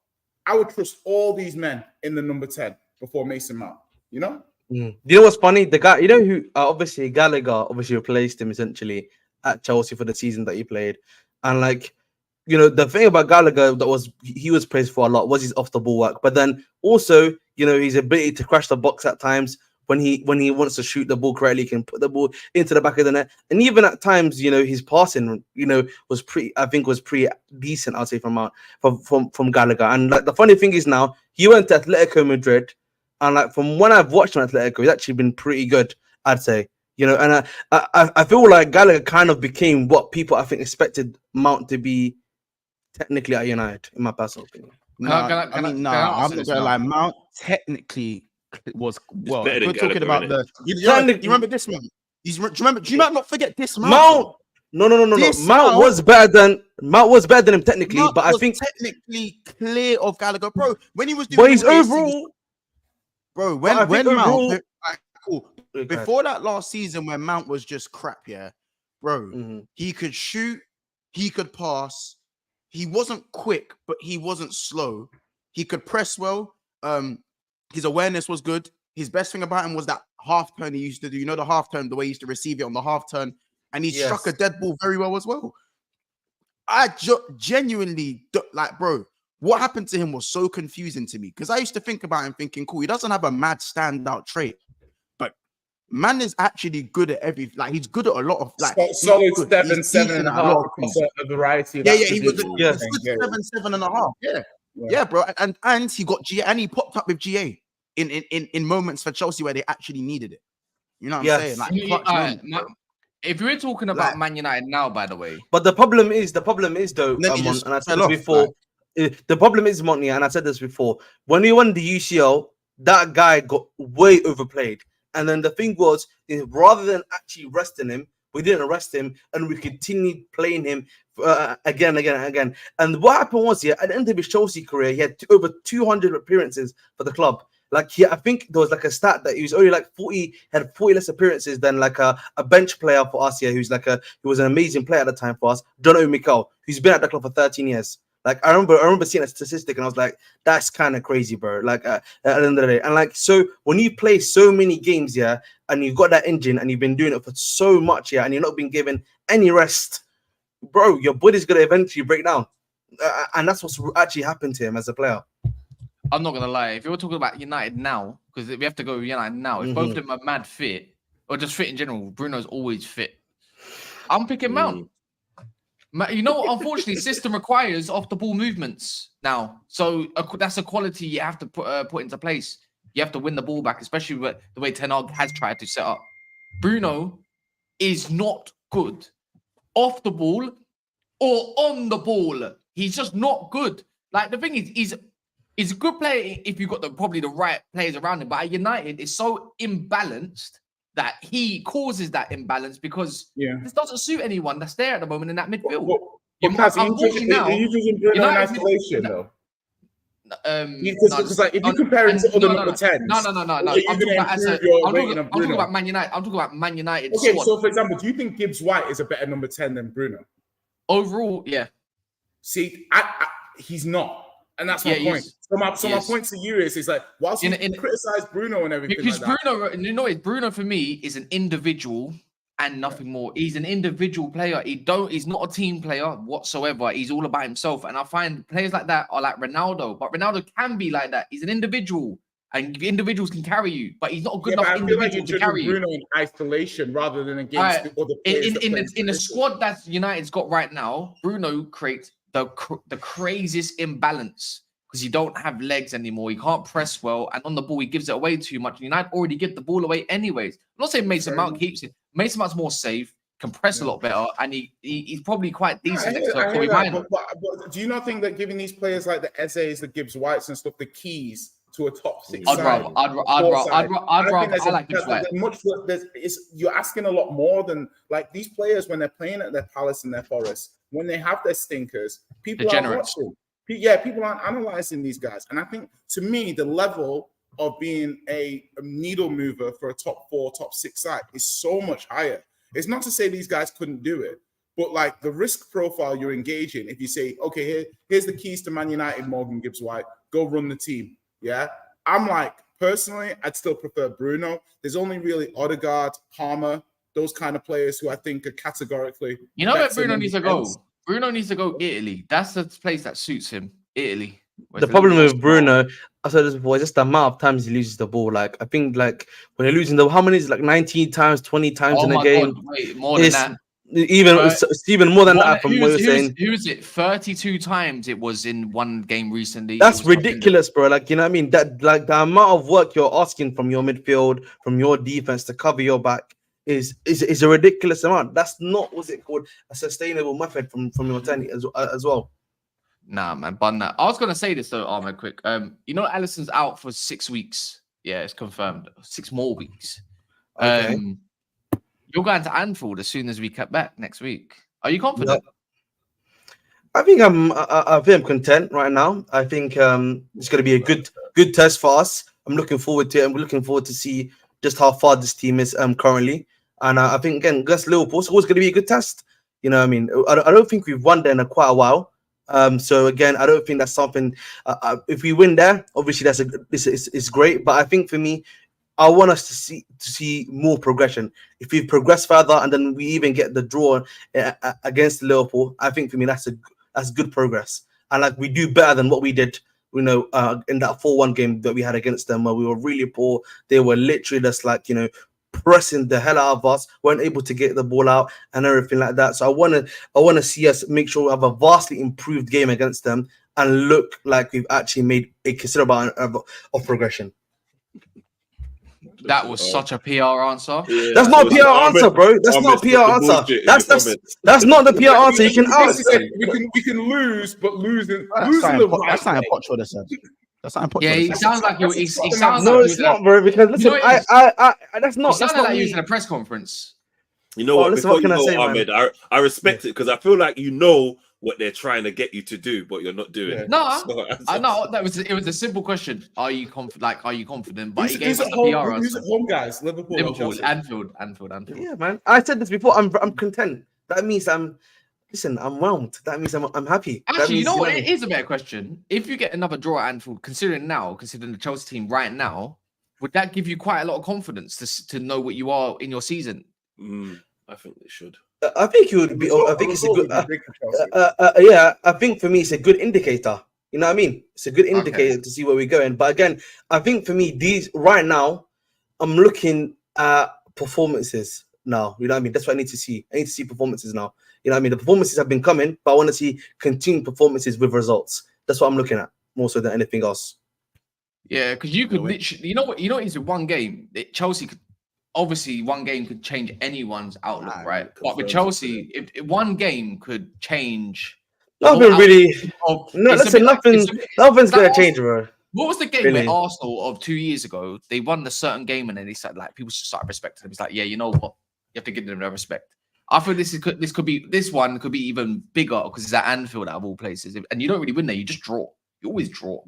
I would trust all these men in the number 10. before Mason Mount. You know? Do you know what's funny? The guy, you know who? Obviously, Gallagher obviously replaced him essentially at Chelsea for the season that he played, and like, you know, the thing about Gallagher that was he was praised for a lot was his off the ball work, but then also, you know, his ability to crash the box at times. When he wants to shoot the ball correctly, he can put the ball into the back of the net. And even at times, you know, his passing, you know, was pretty decent, I'll say, from Gallagher. And like the funny thing is now, he went to Atletico Madrid, and like from when I've watched him at Atletico, he's actually been pretty good, I'd say. You know, and I feel like Gallagher kind of became what people I think expected Mount to be technically at United, in my personal opinion. I'm not gonna lie. Mount technically was well. We're talking about you remember this Mount? Do you not forget this Mount? No. Mount was better than him technically, Mount but I think technically clear of Gallagher, bro. When he was doing, but he's overall, bro. When Mount, cool. Before that last season, when Mount was just crap, yeah, bro. He could shoot, he could pass. He wasn't quick, but he wasn't slow. He could press well. His awareness was good. His best thing about him was that half turn he used to do. You know, the half turn, the way he used to receive it on the half turn, and he struck a dead ball very well as well. I genuinely like, bro. What happened to him was so confusing to me because I used to think about him thinking, cool, he doesn't have a mad standout trait, but man is actually good at he's good at a lot of like solid 7.5 across a variety of he was 7.5. Yeah, bro, and he got GA and he popped up with GA in moments for Chelsea where they actually needed it. You know what I'm saying? Like, if we're talking about Man United now, by the way, but the problem is though, and I said this before. The problem is, Monty, and I said this before. When we won the UCL, that guy got way overplayed, and then the thing was, rather than actually resting him, we didn't rest him, and we continued playing him again. And what happened was, at the end of his Chelsea career, he had over 200 appearances for the club. Like, I think there was like a stat that he was only like 40 less appearances than like a bench player for us here, who was an amazing player at the time for us, Dono Mikel, who's been at the club for 13 years. Like, I remember seeing a statistic and I was like, that's kind of crazy, bro. Like, at the end of the day. And like, so when you play so many games, and you've got that engine and you've been doing it for so much, and you're not being given any rest, bro, your body's going to eventually break down. And that's what's actually happened to him as a player. I'm not gonna lie. If you were talking about United now, because we have to go United now, if both of them are mad fit or just fit in general, Bruno's always fit. I'm picking Mount. You know, unfortunately, system requires off the ball movements now, so that's a quality you have to put into place. You have to win the ball back, especially with the way Ten Hag has tried to set up. Bruno is not good off the ball or on the ball. He's just not good. Like, the thing is, he's a good player if you've got probably the right players around him. But at United, it's so imbalanced that he causes that imbalance because this doesn't suit anyone that's there at the moment in that midfield. Are you using Bruno in isolation, though? Because if you compare him to other number 10s, no. I'm talking about Man United. I'm talking about Man United. Okay, so for example, do you think Gibbs White is a better number 10 than Bruno? Overall, yeah. See, he's not. And that's my point. So my point to you is like, whilst you criticize Bruno and everything, because Bruno for me is an individual and nothing more. He's an individual player. He's not a team player whatsoever. He's all about himself. And I find players like that are like Ronaldo, but Ronaldo can be like that. He's an individual, and individuals can carry you, but he's not a good enough individual to carry you. Bruno in isolation rather than against the other players. In the squad that United's got right now, Bruno creates the craziest imbalance because you don't have legs anymore. You can't press well, and on the ball he gives it away too much. United already give the ball away anyways. I'm not saying Mason Mount keeps it. Mason Mount's more safe, can press a lot better, and he's probably quite decent. But do you not think that giving these players like the Eze's, the Gibbs Whites and stuff, the keys to a top six I'd like Gibbs White. You're asking a lot more than like these players when they're playing at their Palace and their Forest, when they have their stinkers, people aren't watching. People aren't analyzing these guys. And I think, to me, the level of being a needle mover for a top 4, top 6 side is so much higher. It's not to say these guys couldn't do it, but like the risk profile you're engaging, if you say, okay, here's the keys to Man United, Morgan Gibbs White, go run the team. Yeah. I'm like, personally, I'd still prefer Bruno. There's only really Odegaard, Palmer, those kind of players who I think are categorically. You know where better Bruno than needs to defense. go? Bruno needs to go Italy. That's the place that suits him. Italy. The problem with Bruno, I said this before, is just the amount of times he loses the ball. Like, I think, like, when you're losing how many is it, like 19 times, 20 times in a game? God, wait, more than that. Even more than that from what you're saying. Who is it? 32 times it was in one game recently. That's ridiculous, bro. Like, you know what I mean? That, like, the amount of work you're asking from your midfield, from your defense to cover your back is a ridiculous amount. That's not, what's it called, a sustainable method from your team as well. Nah, man, bun that. I was gonna say this though, Ahmed, quick. You know, Alisson's out for 6 weeks. Yeah, it's confirmed. 6 more weeks. Okay. You're going to Anfield as soon as we get back next week. Are you confident? I think I'm content right now. I think it's going to be a good test for us. I'm looking forward to it. I'm looking forward to see just how far this team is currently. And I think again, against Liverpool, it's always going to be a good test. You know what I mean? I don't think we've won there in quite a while. So again, I don't think that's something. If we win there, obviously it's great. But I think for me, I want us to see more progression. If we progress further and then we even get the draw against Liverpool, I think for me that's good progress. And like we do better than what we did, you know, in that 4-1 game that we had against them, where we were really poor. They were literally just like, you know, pressing the hell out of us, weren't able to get the ball out and everything like that. So I want to see us make sure we have a vastly improved game against them and look like we've actually made a considerable amount of progression. That was such a PR answer. Yeah, that's not a PR answer, bro. That's not a PR answer. That's not the PR answer. You can ask. We can lose, but losing That's the right not way. Pocho said. That's not Pocho. Yeah, he sounds like he sounds No, like it's not, bro. Because listen, you know that's not. He That's sounded not like me. he was in a press conference. You know what? Listen, Before what can you I go, say, man? Ahmed, I respect it because I feel like you know what they're trying to get you to do, but you're not doing it. No, So, I know it was a simple question. Are you confident? Like, are you confident? But he gave Who's us at a home? PR Who's answer. at home, guys? Liverpool, or Liverpool, Chelsea? Anfield. Yeah, man. I said this before. I'm content. That means I'm whelmed. That means I'm happy. That Actually, means, you know what? It is a better question. If you get another draw at Anfield, considering the Chelsea team right now, would that give you quite a lot of confidence to know what you are in your season? I think they should. I think it would be. I think it's a good. Yeah, I think for me it's a good indicator. You know what I mean? It's a good indicator to see where we're going. But again, I think for me, these right now, I'm looking at performances now. You know what I mean? That's what I need to see. I need to see performances now. You know what I mean? The performances have been coming, but I want to see continued performances with results. That's what I'm looking at more so than anything else. Yeah, because you could literally, you know what is with one game, Chelsea could obviously one game could change anyone's outlook, right? But with Chelsea, if one game could change. Nothing really. Nothing's gonna change, bro. What was the game where Arsenal of 2 years ago they won a certain game and then they started like people started respecting them? It's like, yeah, you know what? You have to give them their respect. I feel this one could be even bigger because it's at Anfield out of all places, and you don't really win there. You just draw. You always draw.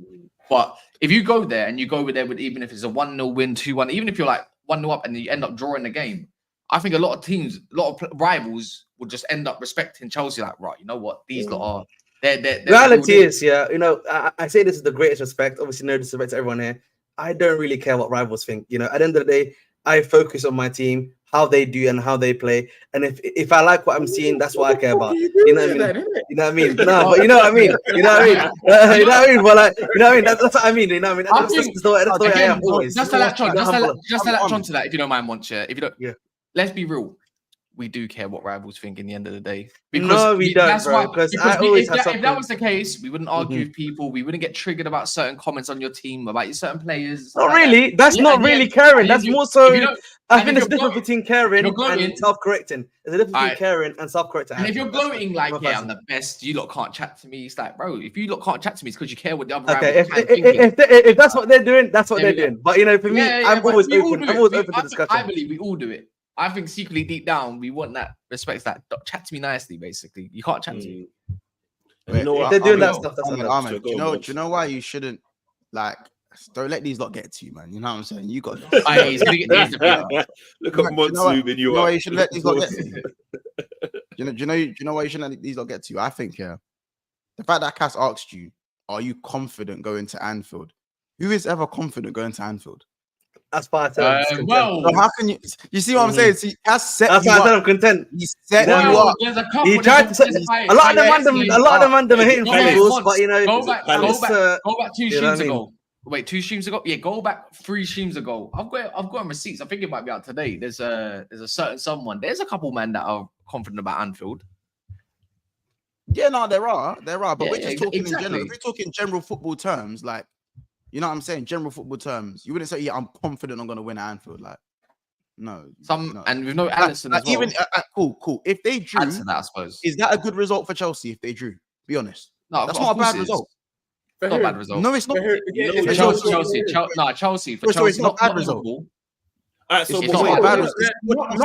But if you go there and you go there with even if it's a 1-0 win, 2-1, even if you're like 1-0 up and you end up drawing the game, I think a lot of teams, a lot of rivals will just end up respecting Chelsea. Like, right, you know what? These lot are. They're reality is, yeah, you know, I say this is the greatest respect. Obviously, no disrespect to everyone here. I don't really care what rivals think. You know, at the end of the day, I focus on my team, how they do and how they play. And if I like what I'm seeing, that's what I care about. You know what I mean? You know what I mean? No, but you know what I mean? You know what I mean? You know what I mean? But like, you know what I mean? That's what I mean. You know what I mean? That's the way I am always. Just a latch on to that, if you don't mind, Moncha. If you don't, yeah. Let's be real. We do care what rivals think in the end of the day. Because no, we don't, bro. Because if that was the case, we wouldn't argue with people. We wouldn't get triggered about certain comments on your team, about certain players. Not really. That's not really caring. That's more so. I think there's a difference between caring and self-correcting. There's a difference between caring and self-correcting. And if you're gloating like, yeah, I'm the best, you lot can't chat to me. It's like, bro, if you lot can't chat to me, it's because you care what the other rivals if that's what they're doing, that's what they're doing. But you know, for me, I'm always open. I'm always open to discussion. I believe we all do it. I think secretly deep down we want that respect. That chat to me nicely. Basically, you can't chat to me. You know what? They're doing that stuff. Ahmed, do you know why you shouldn't don't let these lot get to you, man? You know what I'm saying? You got. He's gonna get the Look at Mod zooming you up. Why you shouldn't let these lot get to you? Do you know why you shouldn't let these lot get to you? I think the fact that Cass asked you, "Are you confident going to Anfield?" Who is ever confident going to Anfield? That's why I tell him. Well, So how can you see what I'm saying? See, that's why I tell him content. He set Yeah, you well, up. there's a couple. He tried to say a lot of them are hating footballs, but you know, Go back 2 you know what streams I mean? ago. Wait, 2 streams ago? Yeah, go back 3 streams ago. I've got receipts. I think it might be out today. There's a certain someone. There's a couple men that are confident about Anfield. Yeah, no, there are, but Yeah, we're just talking exactly. in general. If we're talking general football terms, like, you know what I'm saying? General football terms. You wouldn't say, yeah, I'm confident I'm going to win at Anfield. Like, no. And with no Alisson as well. Even, cool. If they drew, Add to that, I suppose. is that a good result for Chelsea if they drew? Be honest. No, that's not a bad result. Not a bad result. No, it's not. Chelsea. For Chelsea, Chelsea, not a bad result. It's not a bad result.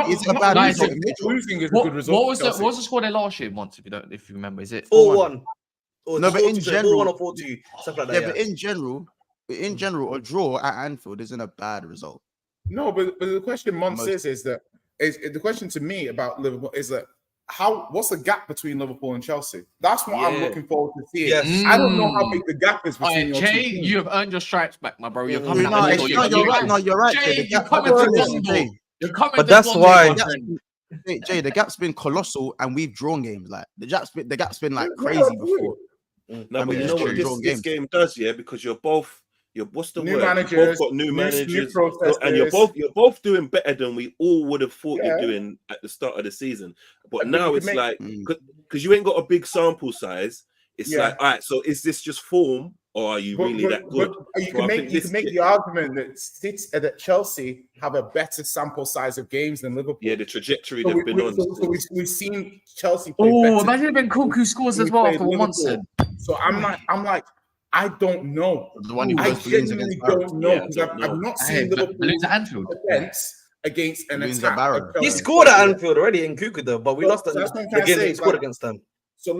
It's a bad result. Losing is a good result. What was the score there last year? Once, if you remember, is it 4-1? No, but in general, 4-1 or 4-2, stuff like that. Yeah, but in general, a draw at Anfield isn't a bad result. No, but the question is the question to me about Liverpool is that what's the gap between Liverpool and Chelsea? That's what I'm looking forward to seeing. Yes. I don't know how big the gap is between your Jay, two teams. you have earned your stripes back, my bro. You're coming No, out. you're right. Jay, you're coming to London. You're coming But to that's London, why. Jay, the gap's been colossal, and we've drawn games. Like the gap's been like crazy before. No, but you know what this game does, yeah, because you're both. What's the new word? managers, you both got new managers, and you're both doing better than we all would have thought you're doing at the start of the season. But now it's like because you ain't got a big sample size. It's like, all right, so is this just form, or are you really that good? You can make the argument that Chelsea have a better sample size of games than Liverpool. Yeah, the trajectory they've been on. So we've seen Chelsea play better. Oh, imagine if Nkunku scores as well after 1 month. So I'm like. I don't know. I genuinely don't know because I've not seen Liverpool Anfield against an attack. He scored at Anfield already in Kudus though, but we lost the game he scored against them. So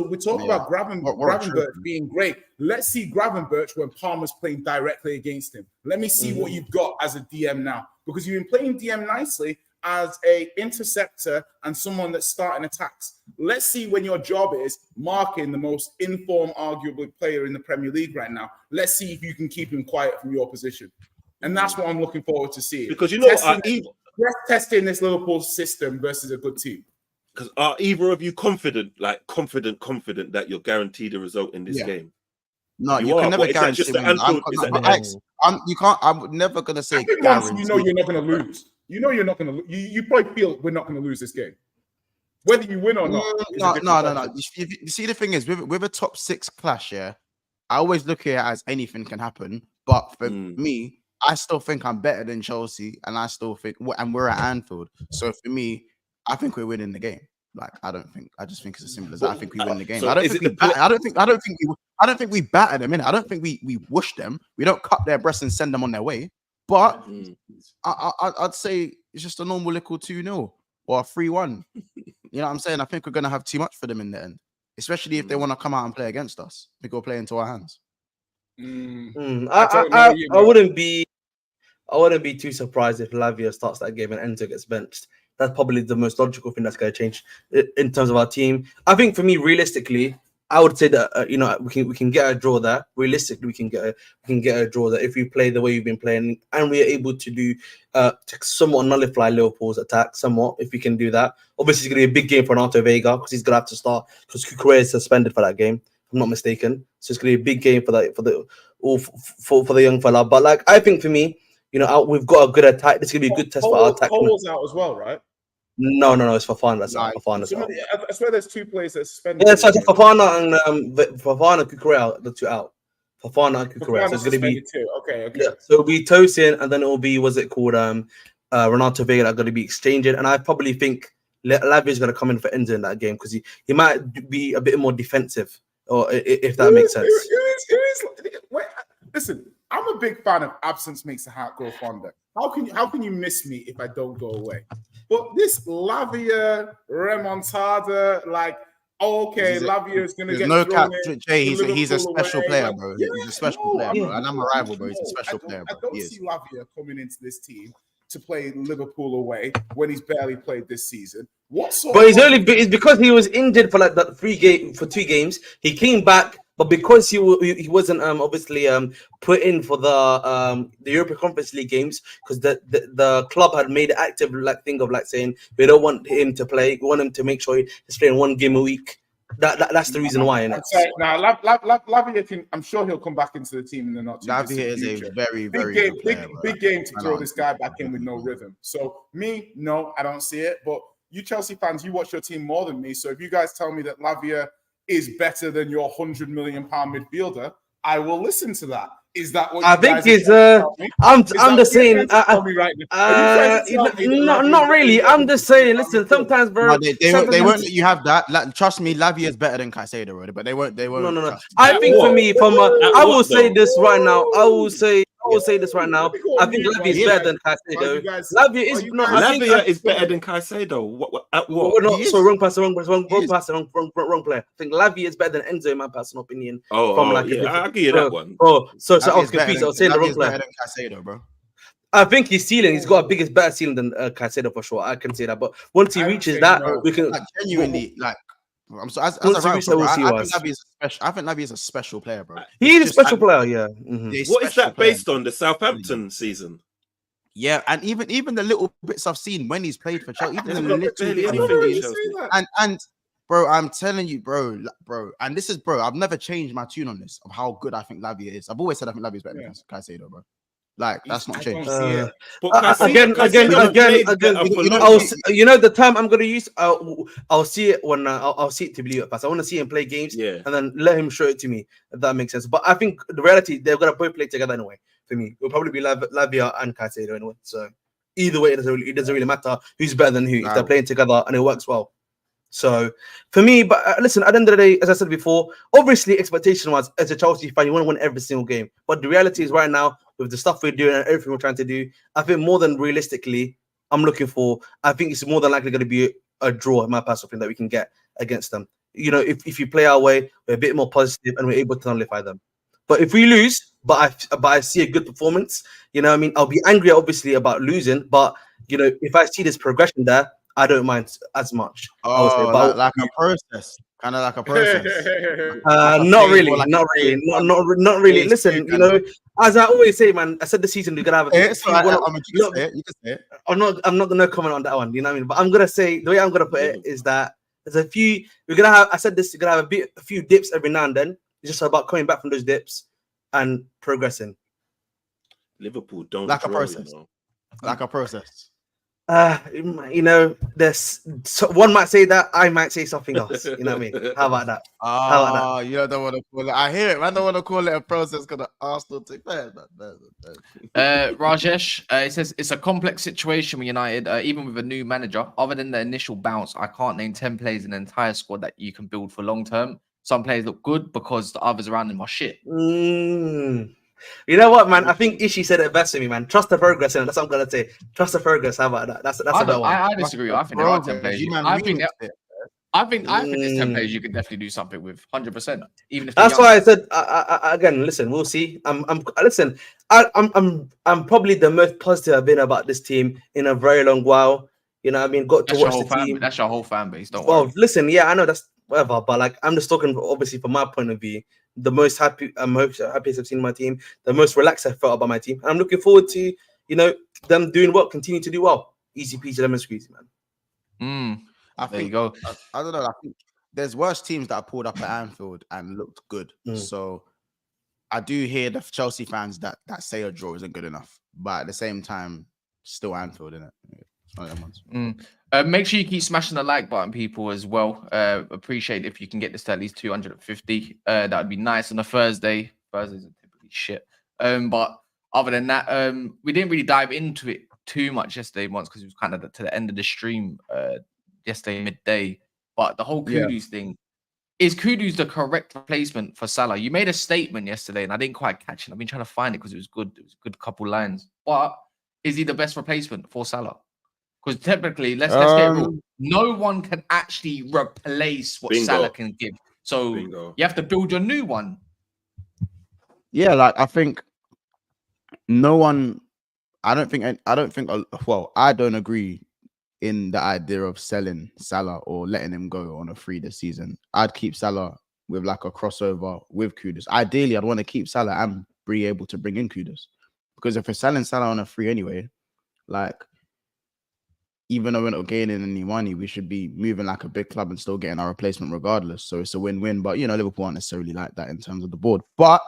we talk about Gravenberch being great. Let's see Gravenberch when Palmer's playing directly against him. Let me see what you've got as a DM now, because you've been playing DM nicely as a interceptor and someone that's starting attacks. Let's see when your job is marking the most informed, arguably player in the Premier League right now. Let's see if you can keep him quiet from your position. And that's what I'm looking forward to seeing. Because you know, testing this Liverpool system versus a good team. Because are either of you confident that you're guaranteed a result in this game? No, you can never guarantee. You can't. I'm never gonna say guarantee. You know you're not gonna lose. You know you're not going to lose. You probably feel we're not going to lose this game. Whether you win or not. No. You see, the thing is, with a top 6 clash, yeah, I always look at it as anything can happen. But for me, I still think I'm better than Chelsea, and I still think, and we're at Anfield. So for me, I think we're winning the game. Like I just think it's as simple as that. I think we win the game. So I don't think we batter them in. I don't think we whoosh them. We don't cut their breasts and send them on their way. But I'd say it's just a normal little 2-0 or a 3-1. You know what I'm saying? I think we're going to have too much for them in the end, especially if they want to come out and play against us. We go play into our hands. I wouldn't be too surprised if Lavia starts that game and Enzo gets benched. That's probably the most logical thing that's going to change in terms of our team. I think for me, realistically, I would say that we can get a draw there. Realistically, we can get a draw there if we play the way we've been playing, and we are able to do to somewhat nullify Liverpool's attack. Somewhat, if we can do that. Obviously, it's going to be a big game for Renato Vega because he's going to have to start because Cucurella is suspended for that game. If I'm not mistaken, so it's going to be a big game for the young fella. But like I think for me, we've got a good attack. This is going to be a good test for our attack. Cole's out as well, right? No, it's Fofana. I swear there's 2 players that suspended. Yeah, so Fofana and Cucurella, the 2 out. Fofana and Cucurella. So it's going to be okay. Yeah, so it'll be Tosin, and then it'll be Renato Vega that are going to be exchanging, and I probably think Lavia is going to come in for Enzo in that game because he might be a bit more defensive, or if that makes sense. Listen, I'm a big fan of absence makes the heart grow fonder. How can you miss me if I don't go away? But this Lavia remontada, Lavia is going to get no cap. Jay, he's a special player, bro. He's a special player, bro. And I'm a rival, bro. He's a special player, bro. I don't see Lavia coming into this team to play Liverpool away when he's barely played this season. It's because he was injured for 2 games. He came back but because he wasn't obviously put in for the European Conference League games, because the club had made an active thing of saying we don't want him to play, we want him to make sure he's playing one game a week. That's the reason why. Now, Lavia I'm sure he'll come back into the team in the not too Lavia is future. a very big game to throw this guy back in with no rhythm. So no, I don't see it. But you Chelsea fans, you watch your team more than me. So if you guys tell me that Lavia is better than your £100 million midfielder, I will listen to that. Is that what I think is? I'm just saying. Not really. I'm just saying. Listen, sometimes, bro. No, they won't let you have that. Trust me, Lavia is better than Caicedo, bro. But they won't. No. I think for me, I will say this right now. I will say this right now. I think Lavia is better than Caicedo. Lavia is not. Lavia is better than Caicedo. What? So wrong player. I think Lavia is better than Enzo, in my personal opinion. I'll give you that one. So I was confused. I was saying the wrong player. Better than Caicedo, bro. I think his ceiling, he's got a better ceiling than Caicedo for sure. I can say that. But once he reaches that, we can genuinely I'm so as a right, bro, I think Lavia is a special player, bro. He's a special player, yeah. Mm-hmm. What is that based on? The Southampton season? Yeah, and even the little bits I've seen when he's played for Chelsea, even the little and bro, I'm telling you, bro, and this is, bro, I've never changed my tune on this of how good I think Lavia is. I've always said I think Lavia is better than Caicedo, bro. That's not changed. Again. The term I'm gonna use. I'll see it when I'll see it to believe it fast. I want to see him play games, and then let him show it to me. If that makes sense. But I think the reality, they're gonna both play together anyway. For me, it'll probably be Lavia and Caicedo anyway. So either way, it doesn't really matter who's better than who if they're playing together and it works well. So for me, but listen, at the end of the day, as I said before, obviously expectation-wise, as a Chelsea fan, you want to win every single game. But the reality is right now, with the stuff we're doing and everything we're trying to do, I think more than realistically, I think it's more than likely going to be a draw, in my personal opinion, that we can get against them. You know, if you play our way, we're a bit more positive and we're able to nullify them. But if we lose, but I see a good performance, you know what I mean? I'll be angry, obviously, about losing. But, you know, if I see this progression there, I don't mind as much. Like a process, kind of like a process. Not really. Listen, you know, as I always say, man, I said the season we're gonna have. You can say it. I'm not gonna comment on that one. You know what I mean? But I'm gonna say the way I'm gonna put it is that there's a few. We're gonna have. I said this. You're gonna have a few dips every now and then. It's just about coming back from those dips and progressing. Liverpool don't like a process. Like a process. You know, one might say that, I might say something else. You know what I mean? How about that? You don't want to call it. I hear it. I don't want to call it a process because Arsenal take that. Rajesh, it says it's a complex situation with United, even with a new manager. Other than the initial bounce, I can't name 10 players in the entire squad that you can build for long term. Some players look good because the others around them are shit. You know what, man? I think Ishi said it best to me, man. Trust the progress, and that's what I'm gonna say. Trust the progress. How about that? That's a better one. I disagree. I think there are 10 players. I think there's 10 players you can definitely do something with, 100%. Even if that's why I said again. Listen, we'll see. I'm probably the most positive I've been about this team in a very long while. You know what I mean? Got to watch the team. That's your whole fan base. Don't worry. Listen, yeah, I know that's whatever, but like I'm just talking obviously from my point of view. The most happiest I've seen my team, the most relaxed I felt about my team. And I'm looking forward to, you know, them doing well, continue to do well. Easy peasy lemon squeeze, man. There you go. I don't know. I think there's worse teams that pulled up at Anfield and looked good. So I do hear the Chelsea fans that say a draw isn't good enough, but at the same time, still Anfield, isn't it? Make sure you keep smashing the like button, people, as well. Appreciate if you can get this to at least 250. That would be nice on a Thursday. Thursdays are typically shit. But other than that, we didn't really dive into it too much yesterday once because it was kind of to the end of the stream yesterday midday. But the whole Kudus thing, is Kudus the correct replacement for Salah? You made a statement yesterday and I didn't quite catch it. I've been trying to find it because it was good. It was a good couple lines. But is he the best replacement for Salah? Because technically, let's get real. No one can actually replace what Salah can give. So you have to build your new one. Yeah, like I think no one. I don't agree in the idea of selling Salah or letting him go on a free this season. I'd keep Salah with like a crossover with Kudus. Ideally, I'd want to keep Salah and be able to bring in Kudus, because if we're selling Salah on a free anyway, like even though we're not gaining any money, we should be moving like a big club and still getting our replacement regardless. So it's a win-win. But Liverpool aren't necessarily like that in terms of the board. But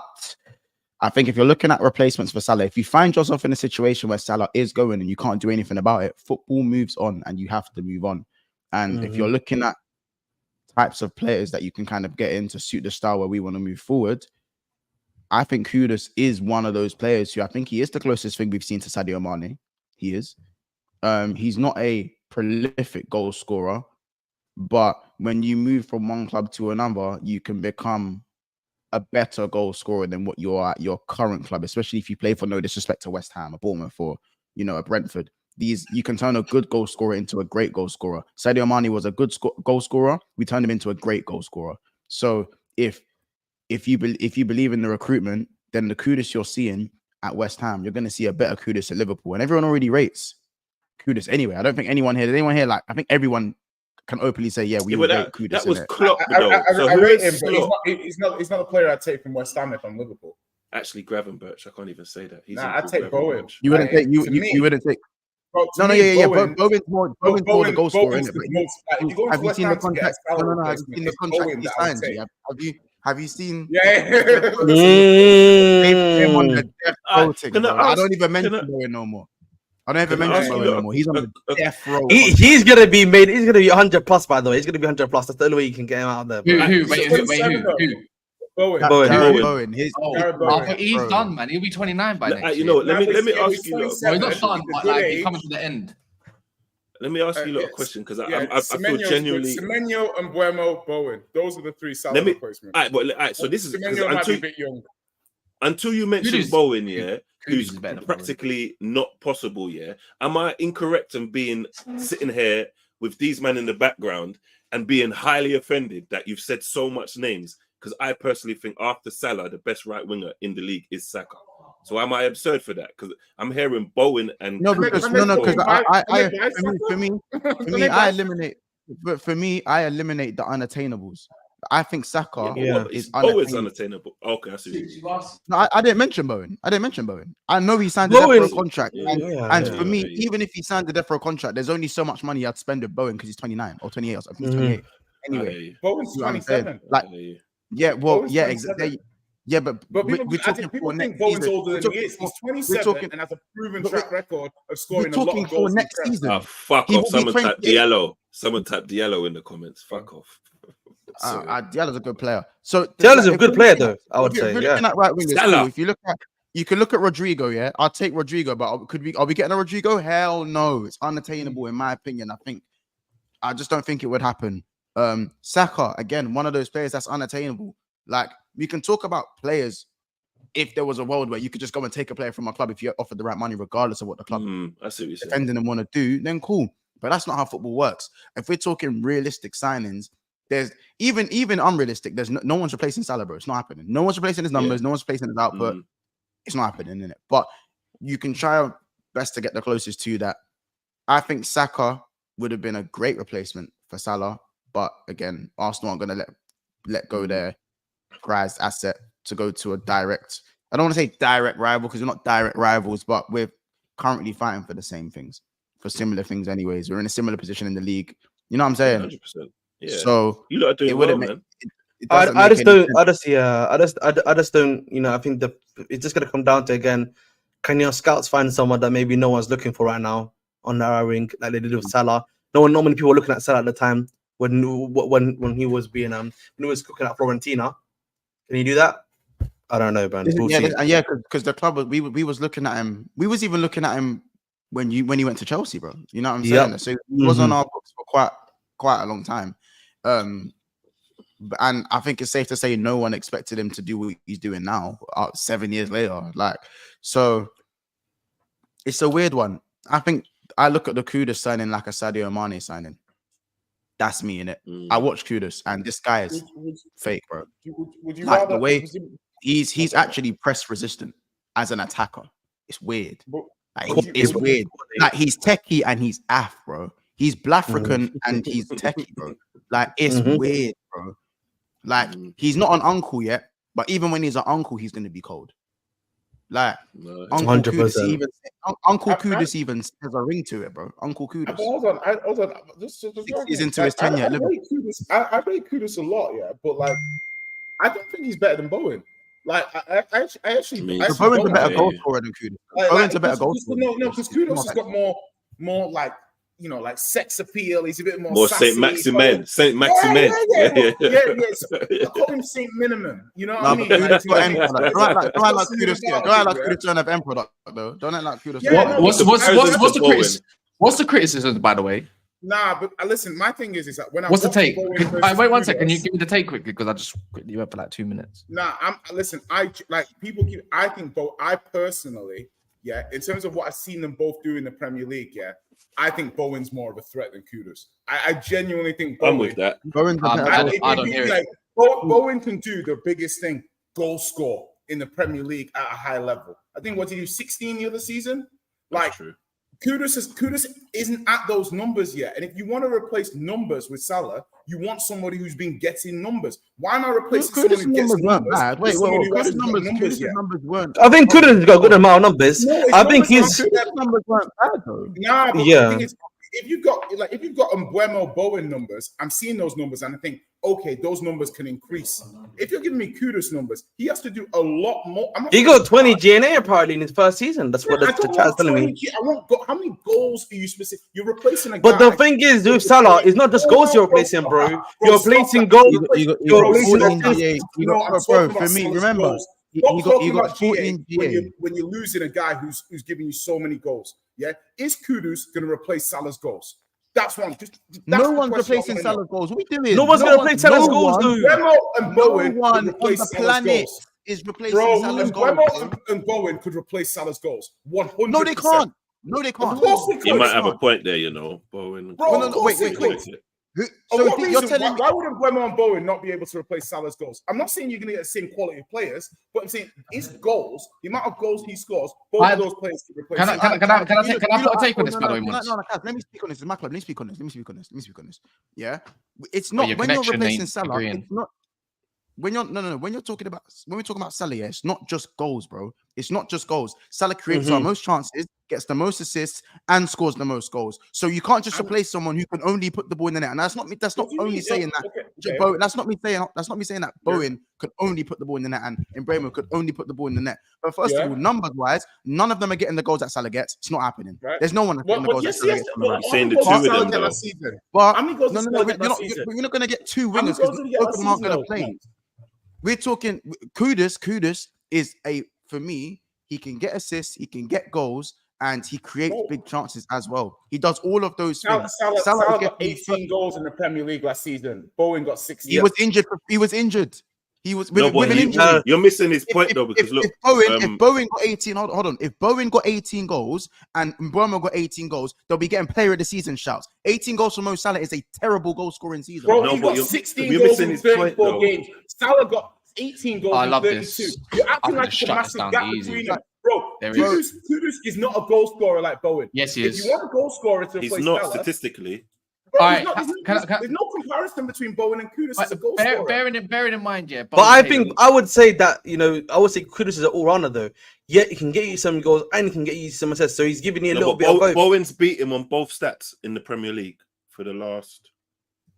I think if you're looking at replacements for Salah, if you find yourself in a situation where Salah is going and you can't do anything about it, football moves on and you have to move on. And if you're looking at types of players that you can kind of get in to suit the style where we want to move forward, I think Kudus is one of those players who I think he is the closest thing we've seen to Sadio Mane. He is. He's not a prolific goal scorer, but when you move from one club to another, you can become a better goal scorer than what you are at your current club, especially if you play for, no disrespect to West Ham, a Bournemouth, or a Brentford. You can turn a good goal scorer into a great goal scorer. Sadio Mane was a good goal scorer. We turned him into a great goal scorer. So if you believe in the recruitment, then the Kudus you're seeing at West Ham, you're going to see a better Kudus at Liverpool, and everyone already rates Kudus anyway. I don't think anyone here, like, I think everyone can openly say, yeah, we rate Kudus. That was Klopp, though. I rate him, but he's not a player I'd take from West Ham if I'm Liverpool. Actually, Gravenberch, I can't even say that. I'd take Bowen. You wouldn't take you wouldn't take. Bowen's more the goal scorer, isn't it? Have you seen the contract? No. Have you seen the contract he signed? Have you seen? Him on the death row thing. I don't even mention Bowen no more. I don't even mention Bowen no more. He's on the death row. He's gonna be 100 plus, by the way. He's gonna be 100 plus. That's the only way you can get him out of there. Who? Bowen. He's done, man. He'll be 29 by next year. Let me ask you. He's not done, but like he's coming to the end. Let me ask you a question, because I feel genuinely. Semenyo and Buemo, Bowen. Those are the three Salah replacements. All right, so this is Semenyo might be a bit young. Until you mentioned Bowen, who's practically not possible, am I incorrect in being sitting here with these men in the background and being highly offended that you've said so much names? Because I personally think after Salah, the best right winger in the league is Saka. So am I absurd for that? Because I'm hearing Bowen and because for me, I eliminate the unattainables. I think Saka is unattainable. Okay, I see. No, I didn't mention Bowen. I know he signed a death row contract, and for me, even if he signed a death row contract, there's only so much money I'd spend with Bowen because he's 29 or 28 or something. He's 28. Anyway, Bowen's 27. Exactly. Yeah, but people think Bowen's older than he is. He's 27 and has a proven track record of scoring a lot of goals next season. Fuck off! Someone typed Diallo in the comments. Fuck off. Diallo's a good player. So Diallo's a good player, though. I would say, looking at right wingers, if you can look at Rodrigo, I'll take Rodrigo, but are we getting a Rodrigo? Hell no, it's unattainable in my opinion. I just don't think it would happen. Saka, again, one of those players that's unattainable. Like, we can talk about players if there was a world where you could just go and take a player from a club if you offered the right money, regardless of what the club defending them want to do, then cool. But that's not how football works. If we're talking realistic signings, there's even unrealistic. There's no one's replacing Salah, bro. It's not happening. No one's replacing his numbers. No one's replacing his output. It's not happening, innit? But you can try your best to get the closest to that. I think Saka would have been a great replacement for Salah, but again, Arsenal aren't going to let go their prized asset to go to a direct. I don't want to say direct rival because we're not direct rivals, but we're currently fighting for the same things, for similar things. Anyways, we're in a similar position in the league. You know what I'm saying? 100%. Yeah. So you lot are doing well, man. I just don't. I think it's just gonna come down to, again, can your scouts find someone that maybe no one's looking for right now on the ring, like they did with Salah? Not many people were looking at Salah at the time when he was being when he was cooking at Fiorentina. Can you do that? I don't know, man. Because the club we was looking at him. We was even looking at him when he went to Chelsea, bro. You know what I'm saying? Yep. So he was on our books for quite a long time. And I think it's safe to say no one expected him to do what he's doing now, 7 years later. Like, so it's a weird one. I think I look at the Kudus signing like a Sadio Mane signing. That's me in it. I watch Kudus, and this guy is fake, bro. Would you like the way he's actually press resistant as an attacker? It's weird. It's weird. Like, he's techie and he's af, bro. He's Blafrican and he's techie, bro. Like, it's weird, bro. Like he's not an uncle yet, but even when he's an uncle, he's going to be cold. Like Uncle 100%. Kudus even Uncle Kudus even has a ring to it, bro. Uncle Kudus. Hold on. He's into his tenure at Liverpool. I rate Kudus a lot, yeah, but like, I don't think he's better than Bowen. Like, I actually Bowen's a better goal scorer than Kudus. Bowen's a better goal scorer. No, because Kudus has got more like, you know, like sex appeal. He's a bit more Saint Maximin. Saint Maximin. Yeah. So I call him Saint Minimum. You know what I mean? Don't act like Kudus. Don't act like Kudus don't have end product though. Don't act like Kudus. What's the criticism, by the way? Nah, but listen, my thing is that when I what's the take? Wait 1 second. Can you Kudus, give me the take quickly? Because I just quickly went for like 2 minutes. Nah, I think both. I personally, yeah, in terms of what I've seen them both do in the Premier League, yeah, I think Bowen's more of a threat than Kudus. I genuinely think Bowen. I'm with that. I don't hear it. Bowen can do the biggest thing: goal score in the Premier League at a high level. I think what did he do? 16 the other season. Like true. Kudus isn't at those numbers yet. And if you want to replace numbers with Salah, you want somebody who's been getting numbers. Why not replace someone who gets numbers? Wait, Kudus numbers weren't. I think Kudus has got a good amount of numbers. I think his numbers weren't bad though. Nah, but yeah. the thing is, if you've got Mbeumo Bowen numbers, I'm seeing those numbers and I think, okay, those numbers can increase. If you're giving me Kudus numbers, he has to do a lot more. He got 20 GNA apparently in his first season. That's what the chat's telling me. How many goals are you specific? You're replacing a guy. But the thing is, with Salah, it's not just goals you're replacing, bro. You're replacing goals. You're replacing assists. Bro, for me, remember, you got 14 GA. When you're losing a guy who's giving you so many goals. Yeah, is Kudus going to replace Salah's goals? That's one. No one's replacing Salah's goals. What are we doing? No one's going to replace Salah's goals, dude. Mbeumo and Bowen no one on the planet is replacing Salah's goals. Mbeumo and Bowen could replace Salah's goals. 100%. No, they can't. No, they can't. Of course they could. You might have a point there, you know, Bowen. Bro, wait. So you're telling me why would Mbeumo and Bowen not be able to replace Salah's goals? I'm not saying you're going to get the same quality of players, but I'm saying his goals, the amount of goals he scores, both of those players can replace. Can I put a take on this, by the way? No, let me speak on this. It's my club. Let me speak on this. Yeah, it's not when you're replacing Salah. It's not. When we're talking about Salah, yeah, it's not just goals, bro. It's not just goals. Salah creates our most chances, gets the most assists, and scores the most goals. So you can't just replace someone who can only put the ball in the net. And that's not me. That's not only saying that. Okay. That's not me saying that Bowen could only put the ball in the net and Mbeumo could only put the ball in the net. But first of all, numbers-wise, none of them are getting the goals that Salah gets. It's not happening. Right. There's no one that's getting the goals that Salah gets. You're saying the two of them, though. But you're not going to get two wingers because both of them aren't going to play. We're talking Kudus is for me, he can get assists, he can get goals, and he creates big chances as well. He does all of those things. Salah got 18 goals in the Premier League last season. Bowen got 60. He was injured. He was with an injury. You're missing his point though, because if Bowen got 18, hold on. If Bowen got 18 goals and Mbeumo got 18 goals, they'll be getting player of the season shouts. 18 goals for Mo Salah is a terrible goal scoring season. Bro, he got 16 goals in 34 games. Salah got 18 goals in 32. This. You're acting like it's a massive gap between them. Bro, Kudus is not a goal scorer like Bowen. Yes, he is. If you want a goal scorer to replace he's not Salah, statistically. Bro, there's no comparison between Bowen and Kudus as a goal scorer. Bearing in mind, yeah. But I would say that, Kudus is an all-rounder though. Yeah, he can get you some goals and he can get you some assists. So he's giving you a little bit of both. Bowen's beat him on both stats in the Premier League for the last.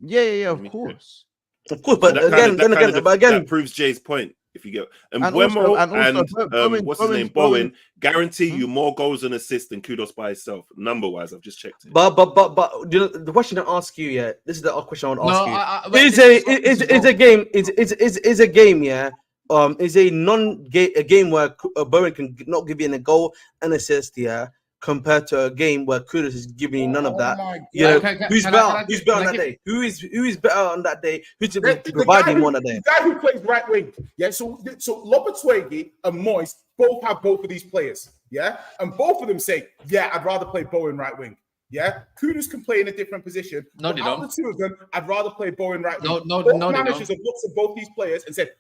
Yeah, of course. Of course, but that proves Jay's point. If you get Mbeumo and what's his name, Bowen, guarantee you more goals and assists than Kudus by itself, number wise. I've just checked it. But the question I ask you, yeah, this is the question I want to ask you. Is a game, yeah. Is a game where Bowen can not give you a goal and assist, yeah, compared to a game where Kudus is giving you none of that. Who's better? Who's better on that day? Who is better on that day? Who's providing one that day? The guy who plays right wing. Yeah. So Lopetegui and Moyes both have both of these players. Yeah. And both of them say, yeah, I'd rather play Bowen right wing. Yeah. Kudus can play in a different position. No, they don't. The two of them, I'd rather play Bowen right wing. No, managers have looked at both these players and said,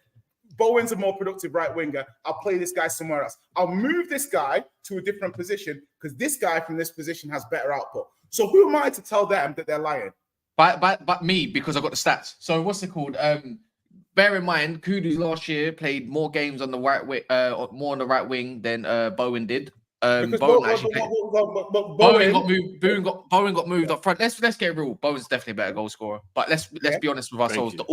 Bowen's a more productive right winger. I'll play this guy somewhere else. I'll move this guy to a different position because this guy from this position has better output. So who am I to tell them that they're lying? But me, because I got the stats. So what's it called? bear in mind, Kudus last year played more games on the right wing, more on the right wing than Bowen did. Because Bowen actually played. Bowen Bowen got moved up front. Let's get real. Bowen's definitely a better goal scorer. But let's be honest with ourselves. you. The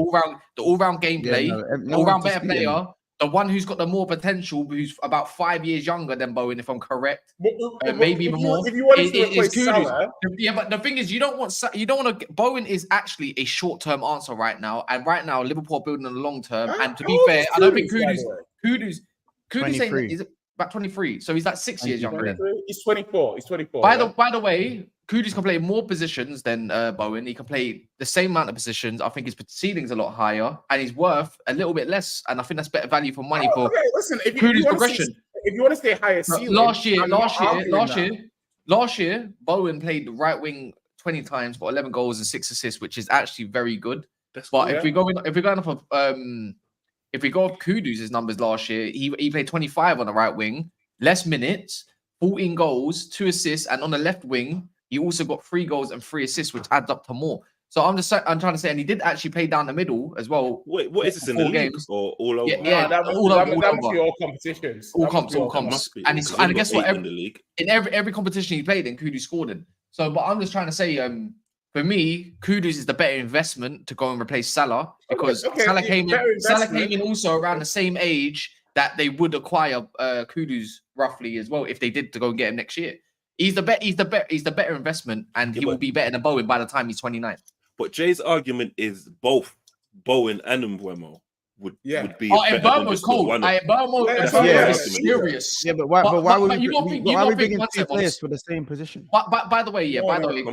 all round gameplay, all round better player. The one who's got the more potential, who's about 5 years younger than Bowen, if I'm correct, maybe even more. If you wanted to replace Kudus. Salah, Yeah, but the thing is, you don't want to. Bowen is actually a short-term answer right now, and right now Liverpool are building on the long term. And to be fair, I don't think Kudus is about 23, so he's like 6 years younger. He's 24. He's 24. By the way, Kudus can play more positions than Bowen. He can play the same amount of positions. I think his ceiling's a lot higher, and he's worth a little bit less. And I think that's better value for money for Kudus' progression. If you want to stay higher ceiling, last year, Bowen played the right wing 20 times for 11 goals and 6 assists, which is actually very good. If we go off Kudus' numbers last year, he played 25 on the right wing, less minutes, 14 goals, 2 assists, and on the left wing, he also got 3 goals and 3 assists, which adds up to more. So I'm trying to say, and he did actually play down the middle as well. Wait, what is this in the league or all over? Yeah, all competitions, all comps. And guess what? In every competition he played in, Kudus scored in. So, but I'm just trying to say, for me, Kudus is the better investment to go and replace Salah because Salah came in also around the same age that they would acquire Kudus roughly as well if they did to go and get him next year. He's the better investment, and he will be better than Bowen by the time he's 29. But Jay's argument is both Bowen and Mbeumo would be. Mbeumo's cold. Mbeumo is serious. Yeah, but why would we bring in 2 players for the same position? By the way,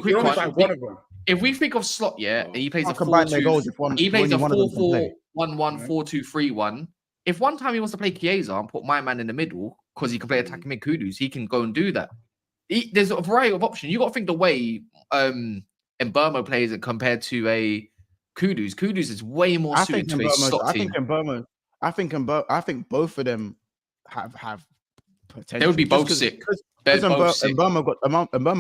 quick one. If we think of Slot, and he plays a 4-2, he plays a 4-4-1-1, 4-2-3-1. If one time he wants to play Chiesa and put my man in the middle because he can play attacking mid Kudus, he can go and do that. There's a variety of options. You got to think the way Mbeumo plays it compared to a Kudus. Kudus is way more suited to a slot team. I think both of them have potential. They would be both sick. Mbeumo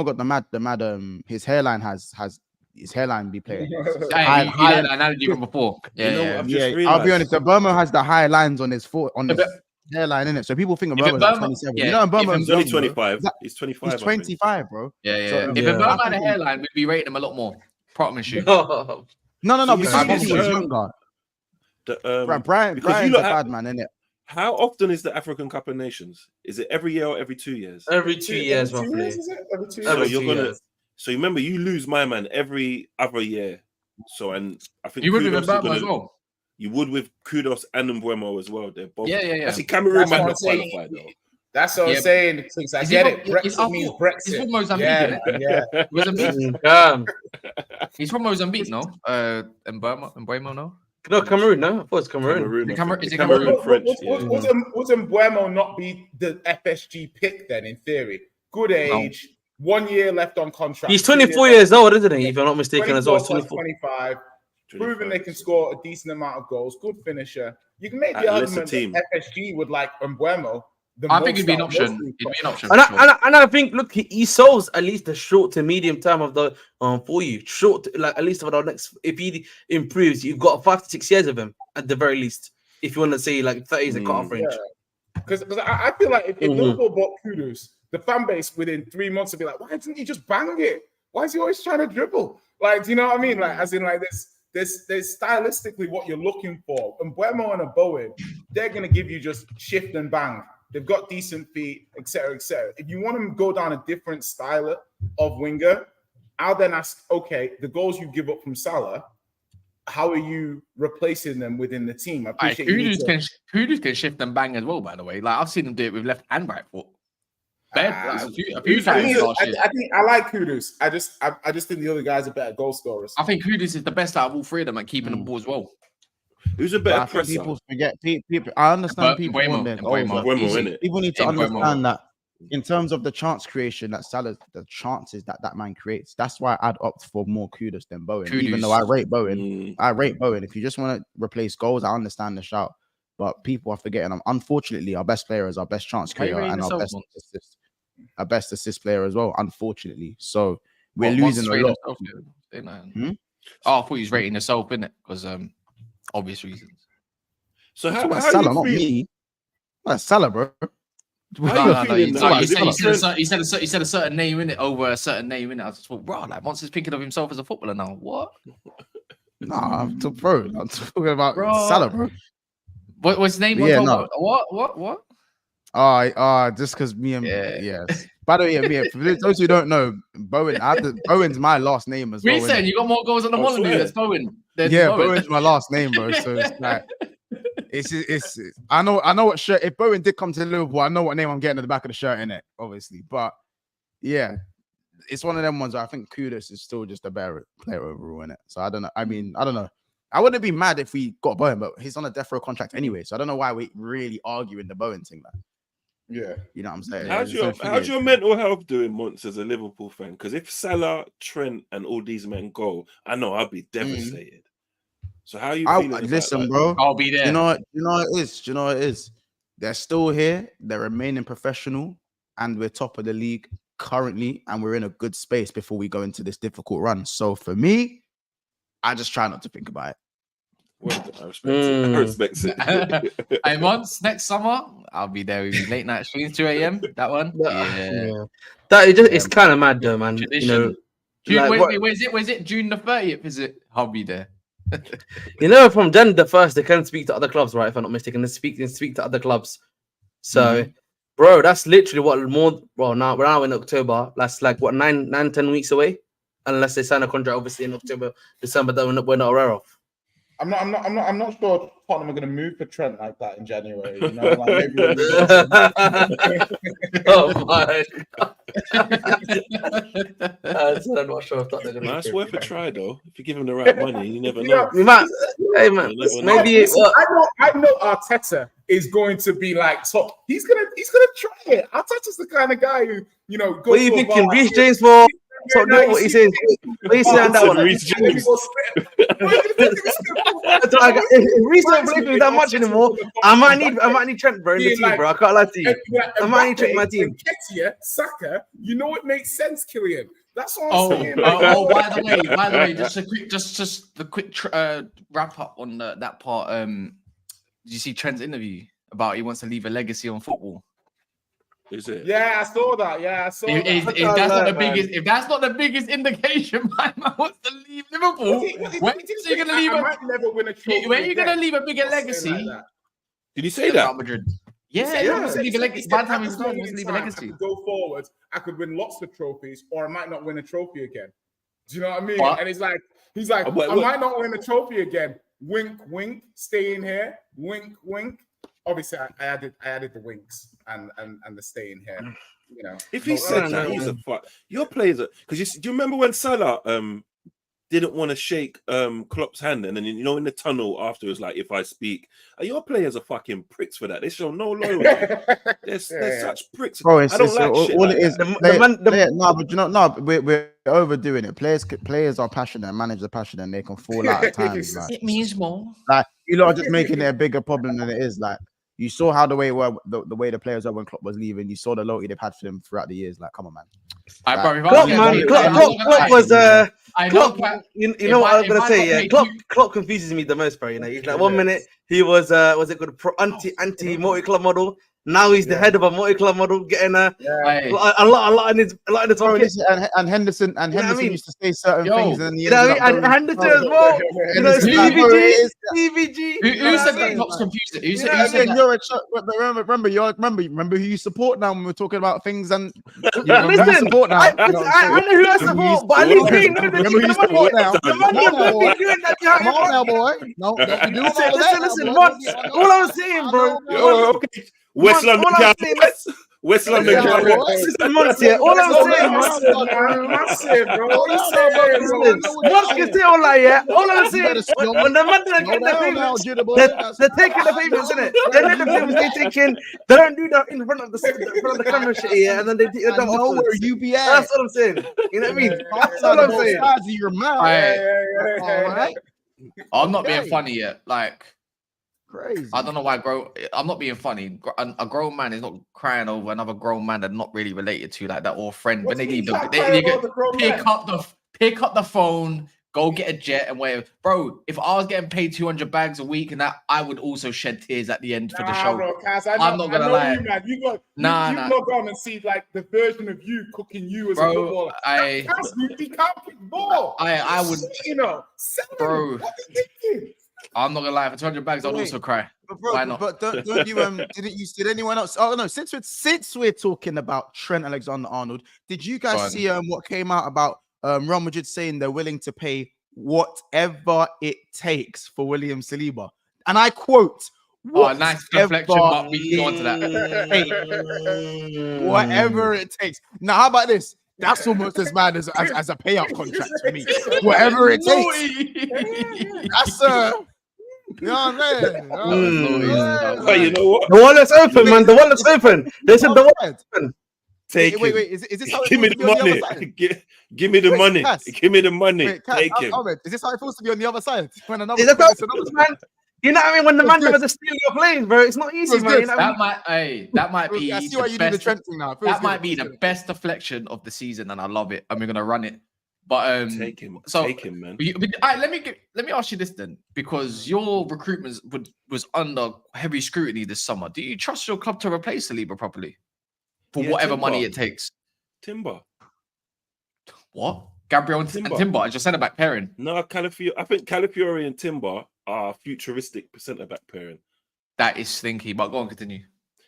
got the mad. His hairline has his hairline be playing. He had an analogy from before. I'll be honest. Mbeumo has the high lines on his foot hairline in it, so people think Mbeumo's like 27. Yeah. You know, Mbeumo's only 25. He's 25. He's 25, bro. Yeah. So, if Mbeumo had a hairline, we'd be rating him a lot more. Promise you. No. Because he was younger. Brian's a bad man, isn't it? How often is the African Cup of Nations? Is it every year or every 2 years? Every 2 years, roughly. So remember, you lose my man every other year. So, and I think you would with Mbeumo as well. You would with Kudus and Mbeumo as well. They're both. Yeah. Actually, Cameroon might not qualify though. That's what I'm saying. Since I get it, Brexit means Brexit. He's from Mozambique. Yeah. Mozambique. He's from Mozambique, no? Mbeumo, no? No, Cameroon. No, I thought it's Cameroon. Is it Cameroon? French. Would Mbeumo not be the FSG pick then? In theory, good age, 1 year left on contract. He's 24 years old, isn't he? If I'm not mistaken, as well. 25. Proven they can score a decent amount of goals. Good finisher. You can make the argument that FSG would like Mbeumo. I think it'd be an option. And I think, look, he solves at least the short to medium term of the for you. At least for the next. If he improves, you've got 5 to 6 years of him at the very least. If you want to say like 30 is a cut-off range. Because I feel like if Liverpool bought Kudus, the fan base within 3 months would be like, why didn't he just bang it? Why is he always trying to dribble? Like, do you know what I mean? Like, as in like this. There's stylistically what you're looking for. And Mbeumo and a Bowen, they're going to give you just shift and bang. They've got decent feet, etc., etc. If you want to go down a different style of winger, I'll then ask, okay, the goals you give up from Salah, how are you replacing them within the team? I appreciate Kudus can shift and bang as well, by the way. Like, I've seen him do it with left and right foot. A few times last year. I think I like Kudus. I just think the other guys are better goal scorers. I think Kudus is the best out of all 3 of them at keeping the ball as well. Who's a better presser? People forget. People, I understand people want their goals. People need to understand that in terms of the chance creation that Salah, the chances that man creates. That's why I'd opt for more Kudus than Bowen. Even though I rate Bowen, If you just want to replace goals, I understand the shout. But people are forgetting. Unfortunately, our best player is our best chance creator and our best assist player as well. Unfortunately, so we're losing a lot. I thought he was rating himself, innit? Because obvious reasons. So That's how about are Salah, you not feeling? me. That's Salah, bro. How are you feeling now? You Is it said a certain name in it over a certain name in it. I just thought, bro, like Monster's thinking of himself as a footballer now. What? Nah, I'm talking about Bro. Salah, bro. What's his name? Yeah, no. What? Just because me and Yeah. yes. By the way, for those who don't know, Bowen, Bowen's my last name as What well. you saying? You got more goals on the I Molyneux. swear. That's Bowen. There's Yeah, Bowen. Bowen's my last name, bro. So it's like it's I know what shirt. If Bowen did come to Liverpool, I know what name I'm getting at the back of the shirt in it, obviously. But yeah, it's one of them ones where I think Kudus is still just a better player overall in it. So I don't know. I mean, I don't know. I wouldn't be mad if we got Bowen, but he's on a death row contract anyway. So I don't know why we really arguing the Bowen thing. Like, Yeah. you know what I'm saying? How's your mental health doing, Monts, as a Liverpool fan? Because if Salah, Trent, and all these men go, I know I'll be devastated. So how are you feeling? Listen, bro. I'll be there. You know what it is. They're still here. They're remaining professional, and we're top of the league currently, and we're in a good space before we go into this difficult run. So for me, I just try not to think about it. Well, I respect it. Hey, months next summer, I'll be there with you. Late night streams, 2 a.m. That one, Yeah. It's kind of mad though, man. Tradition. You know, Where's it? June the 30th, is it? I'll be there. You know, from Jan the 1st, they can speak to other clubs, right? If I'm not mistaken, they speak to other clubs. So, bro, that's literally now we're now in October. That's like what 9-10 weeks away, unless they sign a contract, obviously in October, December that we're not aware of. I'm not sure Tottenham are going to move for Trent like that in January. You know, like maybe. Oh my God. I'm not sure if Tottenham are going to. It's worth a try though. If you give him the right money, you never know. We might. Hey man, maybe. I know Arteta is going to be like top. He's gonna try it. Arteta's the kind of guy who goes. What are you thinking, Reece James for? So do what he says. What you say on that one? Reece James. If Reece don't play for me that much anymore, I might need Trent, bro, in the team, bro. I can't lie to you. I might need Trent in my team. Ketia, Saka, it makes sense, Killian. That's what I'm saying. By the way, just a quick wrap up on that part. Did you see Trent's interview about he wants to leave a legacy on football? Is it? Yeah, I saw that. If that's not the biggest indication, man wants to leave Liverpool. When are you going to leave? I might never win a trophy. When are you going to leave a bigger legacy? Did you say that? Madrid. Yeah. Wants to leave a legacy. By the time he's done, he wants to leave a legacy. Go forward. I could win lots of trophies, or I might not win a trophy again. Do you know what I mean? What? And he's like, I might not win a trophy again. Wink, wink. Stay in here. Wink, wink. Obviously, I added the winks and the stay in here. If he said that, he's a fuck. Your players are because do you remember when Salah didn't want to shake Klopp's hand, and then in the tunnel afterwards, like if I speak, your players are fucking pricks for that. They show no loyalty. They're such pricks. Bro, I don't like shit all like it is. that. We're overdoing it. Players are passionate, manage the passion, and they can fall out at times. Like, it means more. Like you lot are just making it a bigger problem than it is. Like. You saw how the way the players were when Klopp was leaving. You saw the loyalty they've had for him throughout the years. Like, come on, man. Klopp was you know what I was gonna say? Yeah, Klopp confuses me the most, bro. He's like 1 minute he was it called anti multi-club model. Now he's the head of a multi-club model, getting a lot in his pocket. And Henderson used to say certain things, and and Henderson as well. Stevie G. Who said that Klopp's confused? Who said that? Remember who you support now when we're talking about things and listen. Support now. I know who I support, but at least he knows the support now. Come on now, boy. No, listen. All I was saying, bro. Okay. West London Cowboys. West London Cowboys. Months here. All I'm saying, massive, bro. What you saying? Months can say all that, yeah. All I'm saying, when the man didn't get the payments, they're taking the payments, isn't it? They let the payments they don't do that in front of the camera shit, yeah. And then they don't know where you be at. That's what I'm saying. You know what I mean? That's what I'm saying. Sides of your mouth. All right. I'm not being funny yet. Like. Crazy. I don't know why I'm not being funny. A grown man is not crying over another grown man they're not really related to like that or friend. When they leave, pick up the phone, Go get a jet and whatever. Bro, if I was getting paid 200 bags a week and that, I would also shed tears at the end for the show. Bro, Kaz, I'm not gonna lie. You, man. You log on and see like the version of you cooking you as a footballer. He can't kick ball. I would, you know, bro. What are you thinking? I'm not gonna lie. For 200 bags, I'd also cry. But bro, why not? But don't you did anyone else? Oh no, since we're talking about Trent Alexander-Arnold, did you guys see what came out about Real Madrid saying they're willing to pay whatever it takes for William Saliba? And I quote, nice deflection, but we can go on to that. Whatever it takes. Now, how about this? That's almost as bad as a payout contract for me. Whatever it takes. That's you know what I mean? But you know what? The wallet's open, man. The wallet's open. They said the wallet's open. Wait. Is this how give me the money? Give me the money. Give me the money. Wait, take him. Is this how it feels to be on the other side? When another man. You know what I mean? When the man never steal your planes, bro, it's not easy, man. You know that might be. I see why you do the Trent thing now. That might be the best deflection of the season, and I love it. And we're gonna run it. But take him, man. Let me ask you this then, because your recruitment was under heavy scrutiny this summer. Do you trust your club to replace Saliba properly for whatever money it takes? Timber. What? Gabriel and Timber as your centre back pairing? No, Calafiori. I think Calafiori and Timber are futuristic centre back pairing. That is stinky. But go on, continue.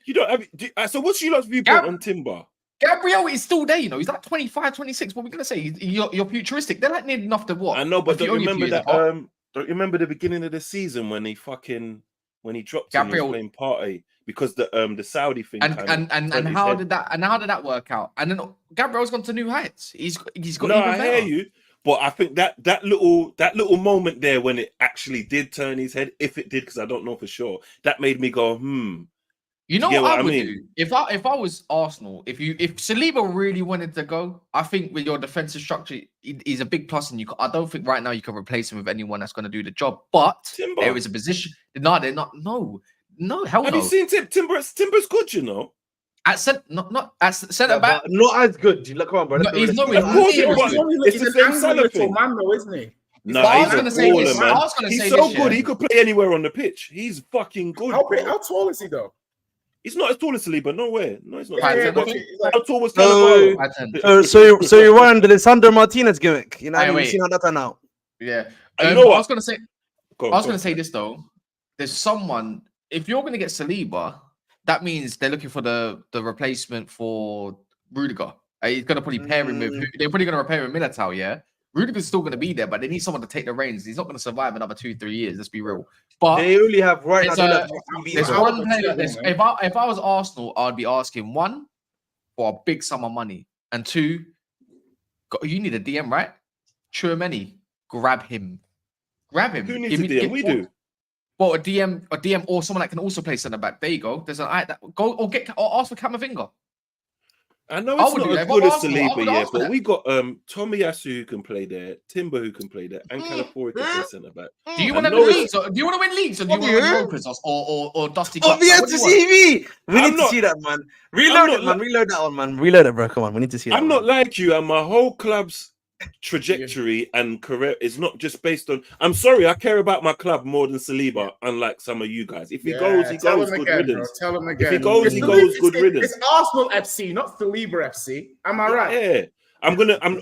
You don't have. So what's your last viewpoint on Timber? Gabriel is still there, you know. He's like 25, 26. What are we gonna say? You're futuristic. They're like near enough to what? I know, but don't you remember that? Don't you remember the beginning of the season when he dropped him and was playing party because the Saudi thing and how did that work out? And then Gabriel's gone to new heights. He's got even better. I hear you, but I think that little moment there when it actually did turn his head, if it did, because I don't know for sure, that made me go, You know what I would do if I was Arsenal? If Saliba really wanted to go, I think with your defensive structure, he's a big plus, and I don't think right now you can replace him with anyone that's going to do the job. But there is a position. No, they're not. No, hell no. Have you seen Timber's good? You know, not at centre back. Not as good. Come on, bro. No, he's not. It's the same Salah thing, man, though, isn't he? No, he's so good. He could play anywhere on the pitch. He's fucking good. How tall is he though? He's not as tall as Saliba. No way. No, he's not. How tall was Saliba? So you're wearing the Lisandro Martinez gimmick. You know, you've seen how that turned out. Yeah. You know what? I was gonna say. I was gonna say this though. There's someone. If you're gonna get Saliba, that means they're looking for the replacement for Rudiger. He's gonna probably pair him with. They're probably gonna repair him with Militao. Yeah. Rudiger's still going to be there, but they need someone to take the reins. He's not going to survive another 2-3 years. Let's be real. But they only have right now. There's one player. If I was Arsenal, I'd be asking one for a big sum of money, and two, you need a DM, right? Chouameni, grab him. Who needs a DM? We do. Well, a DM, or someone that can also play centre back. There you go. There's an go or ask for Camavinga. I know it's not as good as Saliba yet, but we got Tomiyasu who can play there, Timber who can play there, and Calafiori can play centre back. Do you want to win leagues? Do you want to win leagues, or do you want to win Europas or Dusty Cups? We need to see that, man. Reload it, man. Reload that one, man. Reload it, bro. Come on, we need to see that. I'm not like you, and my whole club's trajectory and career is not just based on. I'm sorry, I care about my club more than Saliba, unlike some of you guys. If he goes, he goes. Good riddance. Tell him again. If he goes, he goes. Good riddance. It's Arsenal FC, not Saliba FC. Am I right? Yeah.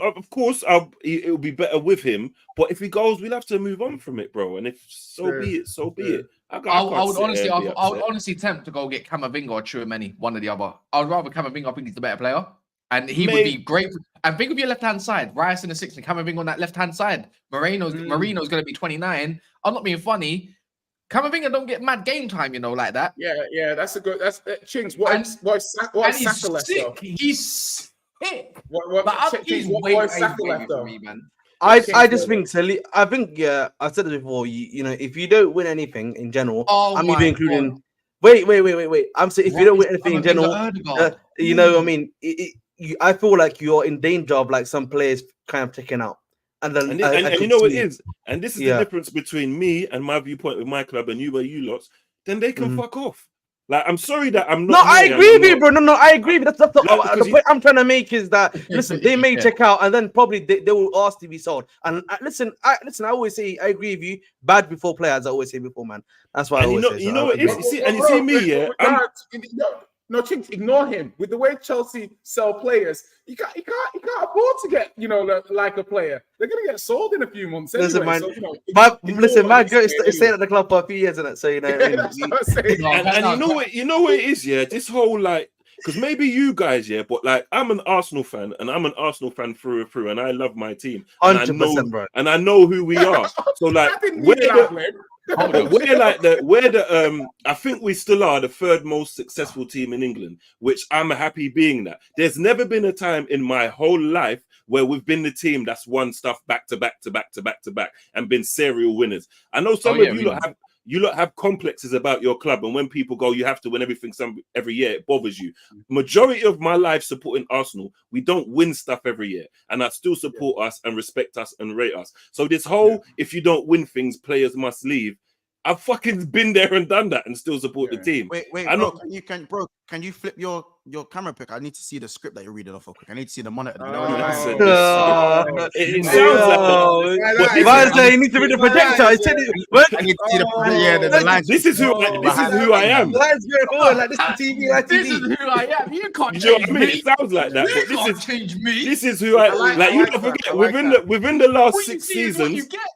Of course, it'll be better with him. But if he goes, we'll have to move on from it, bro. And if be it, so be it. I would honestly tempt to go get Camavinga or Chouameni, one or the other. I'd rather Camavinga. I think he's the better player. And he would be great. And think of your left-hand side. Rice in the 6 and Camavinga on that left-hand side. Marino's going to be 29. I'm not being funny. Camavinga don't get mad game time, you know, like that. Yeah. That's a good. That's Chings. What Saka left though? He's sick. What Saka left though? Me, man. I just think I think I said it before. You know, if you don't win anything in general, I'm even including. Wait. I'm saying if you don't win anything in general, you know, I mean. I feel like you're in danger of like some players kind of taking out, and then and you know what it is, and this is the difference between me and my viewpoint with my club and you where you lots. Then they can fuck off. Like, I'm sorry that I'm No, not. I here agree and with I'm you, bro. No, I agree. That's the because point I'm trying to make is that listen, they may Yeah. check out and then probably they will ask to be sold. And listen, I always say I agree with you. Bad before players, I always say before, man. That's why I And always say. you So know I what it is. agree. You see, and you see me, yeah. No, Chinks, ignore him. With the way Chelsea sell players, you can't afford to get, like a player. They're gonna get sold in a few months anyway. Listen, man. So, My girl is staying at the club for a few years, isn't it? So you know what I mean. that's what I'm saying. And you know what it is, yeah. This whole like, because maybe you guys, yeah, but like I'm an Arsenal fan, and I'm an Arsenal fan through and through, and I love my team, and I know, 100%, bro. and I know who we are. So like, I didn't mean it that way. I think we still are the third most successful team in England, which I'm happy being that. There's never been a time in my whole life where we've been the team that's won stuff back to back and been serial winners. I know some of you lot have complexes about your club, and when people go, you have to win everything every year, it bothers you. Majority of my life supporting Arsenal, we don't win stuff every year, and I still support us and respect us and rate us. So this whole if you don't win things, players must leave. I've fucking been there and done that and still support the team. Wait, can you flip your camera pic? I need to see the script that you're reading off of quick. I need to see the monitor. It sounds like that. You need to read the projector. I tell you, I need to see the lines. This is who I am. The lines going forward like this is TV, like This is TV. who I am. You can't You know change what I mean? me. It sounds like that, You but can't change me. this is who I like. You don't forget within the last What you 6 see is what you seasons. get.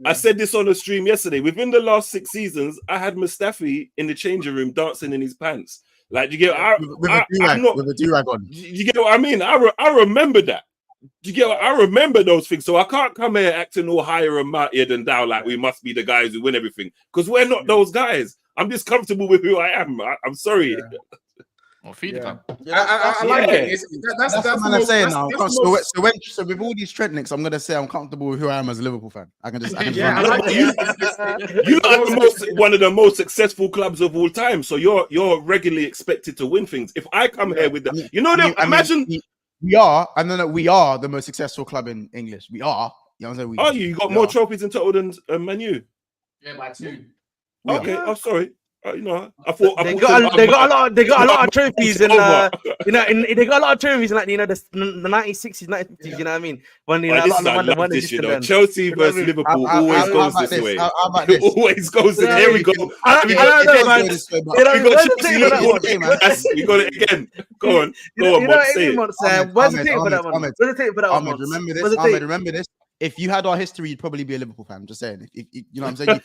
I said this on the stream yesterday. Within the last 6 seasons, I had Mustafi in the changing room dancing in his pants. Like, you get with a do-rag on. You get what I mean? I remember that. You get what I remember those things. So I can't come here acting all higher and mightier than thou, like we must be the guys who win everything, because we're not those guys. I'm just comfortable with who I am. I'm sorry. Well, feed it, man. I like it. That's what the I'm most- saying that's now. the most- So with all these trend links, I'm gonna say I'm comfortable with who I am as a Liverpool fan. I can just Yeah, I like it. You are one of the most successful clubs of all time, so you're regularly expected to win things. If I come here with imagine we are, and then we are the most successful club in English. We are. You know what I'm saying? you got more trophies in total than Man U. Yeah, by 2. Okay, I'm sorry. I thought They got a lot of trophies in they got a lot of trophies in like the 1960s, 1950s. You know what I mean? When I love this, Chelsea versus Liverpool always goes this way. It always goes this. Here we go. We got it again. Go on. Say it. Where's the tape for that one? Where's the tape for that one? Ahmed, remember this. If you had our history, you'd probably be a Liverpool fan. I'm just saying. If you know what I'm saying?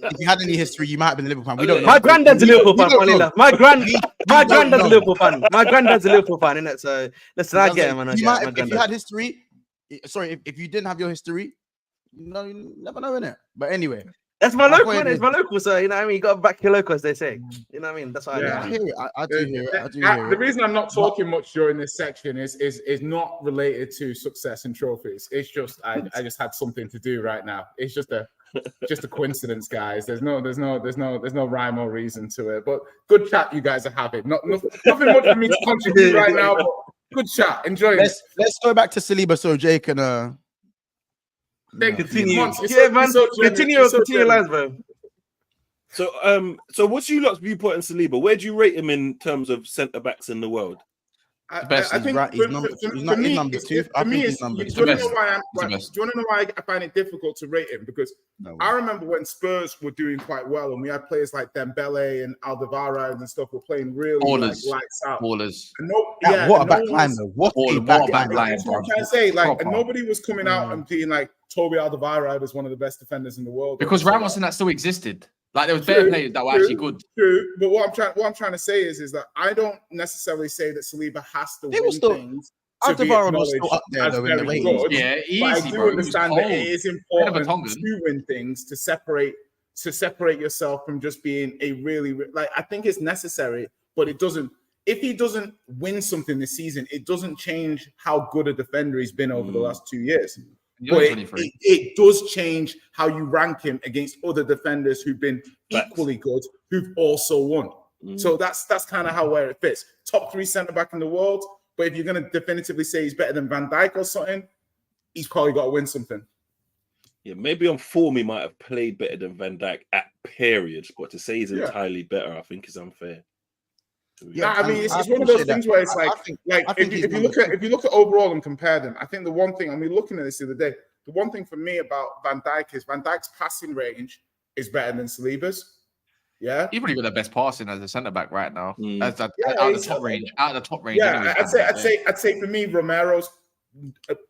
If you had any history, you might have been a Liverpool fan. We don't know. My granddad's a Liverpool fan. Funny enough. My granddad's a Liverpool fan. My granddad's a Liverpool fan, innit? So listen, I get him, man. If you had history, sorry, if you didn't have your history, you never know, innit? But anyway. That's my local, man. It's my local, so you know what I mean. You got to back your local, as they say. You know what I mean? That's why I hear it. I do hear it. The reason I'm not talking much during this section is not related to success and trophies. It's just I just had something to do right now. It's just a coincidence, guys. There's no rhyme or reason to it. But good chat you guys are having. Nothing much for me to contribute right now. But good chat. Enjoy it. Let's go back to Saliba so Jake can continue. Yeah, man. Continue lines, bro. So what's you lot's viewpoint on Saliba? Where do you rate him in terms of centre backs in the world? I best. think He's number 2. For me, do you want to know why I find it difficult to rate him? Because I remember when Spurs were doing quite well, and we had players like Dembele and Alderweireld and stuff were playing really lights out. Ballers. What a back line, though. What a back line. That's what I'm trying to say. Like, and nobody was coming out and being like, Toby Alderweireld is one of the best defenders in the world. Because Ramos and that still existed. Like, there was better players that were actually good. True, but what I'm trying to say is that I don't necessarily say that Saliba has to win things. Alderweireld was still up there though in the ratings. Yeah, easy, but I do understand that it is important to win things to separate yourself from just being a really like. I think it's necessary, but it doesn't. If he doesn't win something this season, it doesn't change how good a defender he's been over the last 2 years. But it does change how you rank him against other defenders who've been equally good, who've also won. So that's kind of where it fits. Top 3 centre back in the world, but if you're going to definitively say he's better than Van Dijk or something, he's probably got to win something. Yeah, maybe on form he might have played better than Van Dijk at periods, but to say he's entirely better, I think is unfair. Yeah, I mean, it's one of those things where it's if you look at overall and compare them, I think the one thing, I mean, looking at this the other day, the one thing for me about Van Dijk is Van Dijk's passing range is better than Saliba's. Yeah, He's probably got the best passing as a centre back right now. Out of the top range. Yeah, anyways, I'd say for me, Romero's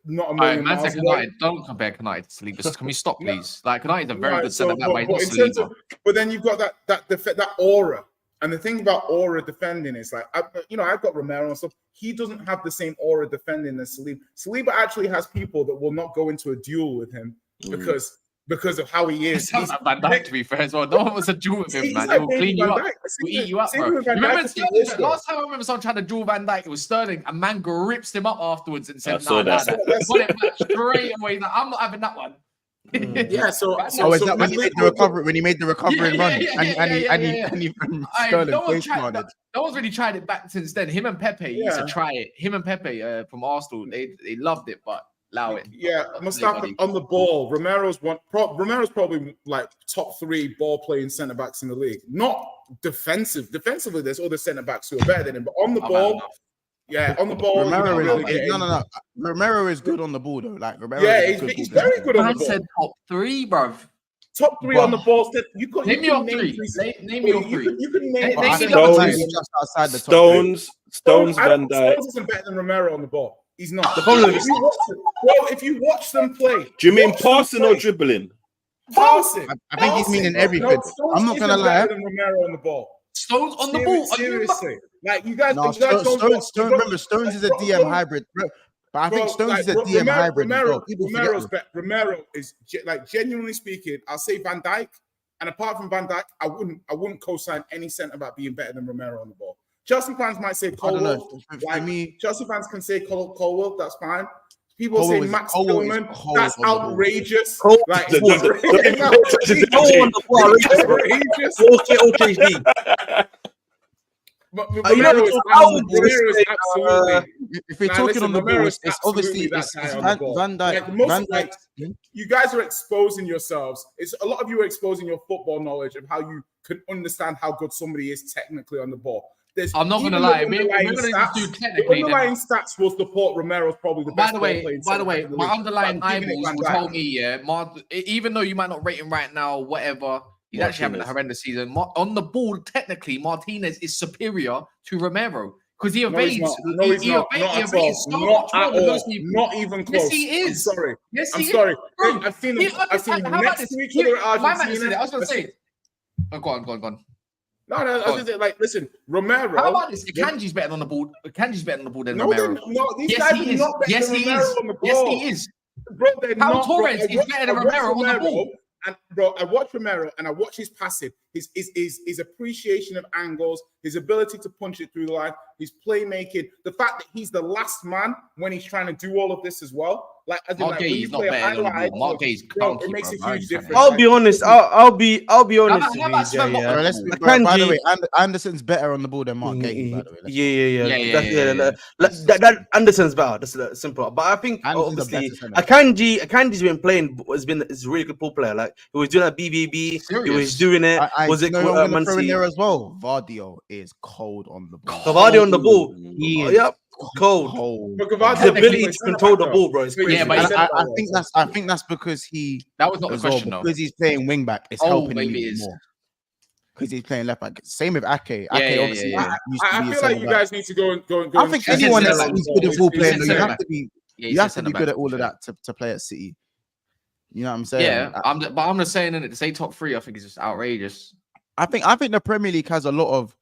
not a million miles away. Don't compare Kanai to Saliba. Can we stop, please? Like Kanai is a very good centre back, but he's not Saliba. But then you've got that aura. And the thing about aura defending is like, I've got Romero and stuff. He doesn't have the same aura defending as Saliba. Saliba actually has people that will not go into a duel with him because of how he is. He's Van Dijk, to be fair as well. No one wants a duel with him, man. He will clean you up. He'll eat you up, bro. Remember Sterling? Last time I remember someone trying to duel Van Dijk, it was Sterling. A man grips him up afterwards and said, "No, got it back straight away." Like, I'm not having that one. Yeah, so is that when he made the recovery? When he made the recovery run, and he Sterling no one's really tried it back since then. Him and Pepe used to try it. Him and Pepe from Arsenal, they loved it, but allow it. Yeah, Mustafa on the ball. Romero's probably like top 3 ball playing centre backs in the league. Not defensive. Defensively, there's other centre backs who are better than him, but on the ball. Yeah, on the ball. Romero is good on the ball though. Like Romero, he's very good on the ball. I said top 3, bro. Top 3 on the ball. You could name your 3. Name your 3. You could name Stones. Just outside the top Stones. Van Dijk. Stones isn't better than Romero on the ball. He's not. The problem is, if you watch them play, do you mean passing or dribbling? Passing. I think he's meaning everything. I'm not gonna lie. Better than Romero on the ball. Stones on the ball. Seriously, like you guys. No, Stones. Remember, Stones is a DM hybrid, but I think Stones is a DM hybrid. Romero is like genuinely speaking. I'll say Van Dijk, and apart from Van Dijk, I wouldn't co-sign any centre back being better than Romero on the ball. Chelsea fans might say Colwell. Chelsea fans can say Colwell. That's fine. People say Max Gilman. That's outrageous. Like, But Romero is absolutely. If we're talking on the ball, it's obviously Van Dijk. You guys are exposing yourselves. It's a lot of you are exposing your football knowledge of how you can understand how good somebody is technically on the ball. I'm not going to lie. We're going to do technically. The underlying stats will support Romero's probably the best. By the way, my underlying eyeballs will tell me, even though you might not rate him right now, whatever, he's actually having a horrendous season. On the ball, technically, Martinez is superior to Romero because he evades. No, he's not. Not even close. Yes, he is. I'm sorry. Yes, I'm sorry. I've seen them next to each other at Argentina. I was going to say. Go on. No, I was gonna say, like, listen, Romero. How about this? Kanji's better on the ball. Kanji's better on the ball than Romero. These guys are not better than Romero on the ball. Yes, he is. Bro, they're Torres is better than Romero on the ball. And bro, I watch Romero and I watch his passing, his appreciation of angles, his ability to punch it through the line, his playmaking, the fact that he's the last man when he's trying to do all of this as well. Like, as Mark Gay is not better than the ball. Mark Gay is clunky, it makes a huge difference. I'll be honest. I'll be honest. By the way, Anderson's better on the ball than Mark Gay. By the way, yeah. That Anderson's better. That's simple. But I think obviously Akanji's been playing. Is a really good ball player. Like he was doing at BBB. He was doing it. Was it Man there as well? Vardio is cold on the ball. Vardio on the ball. Yep. Cold. His ability to control the ball, bro. It's crazy. Yeah, but I think that's because that was not the question, though. Because he's playing wing back, it's helping him more. Because he's playing left back. Same with Ake. Obviously. I feel like you guys need to go. I think anyone else is good at ball playing. You have to be. You have to be good at all of that to play at City. You know what I'm saying? Yeah, but I'm just saying, to say top 3, I think it's just outrageous. I think the Premier League has a lot of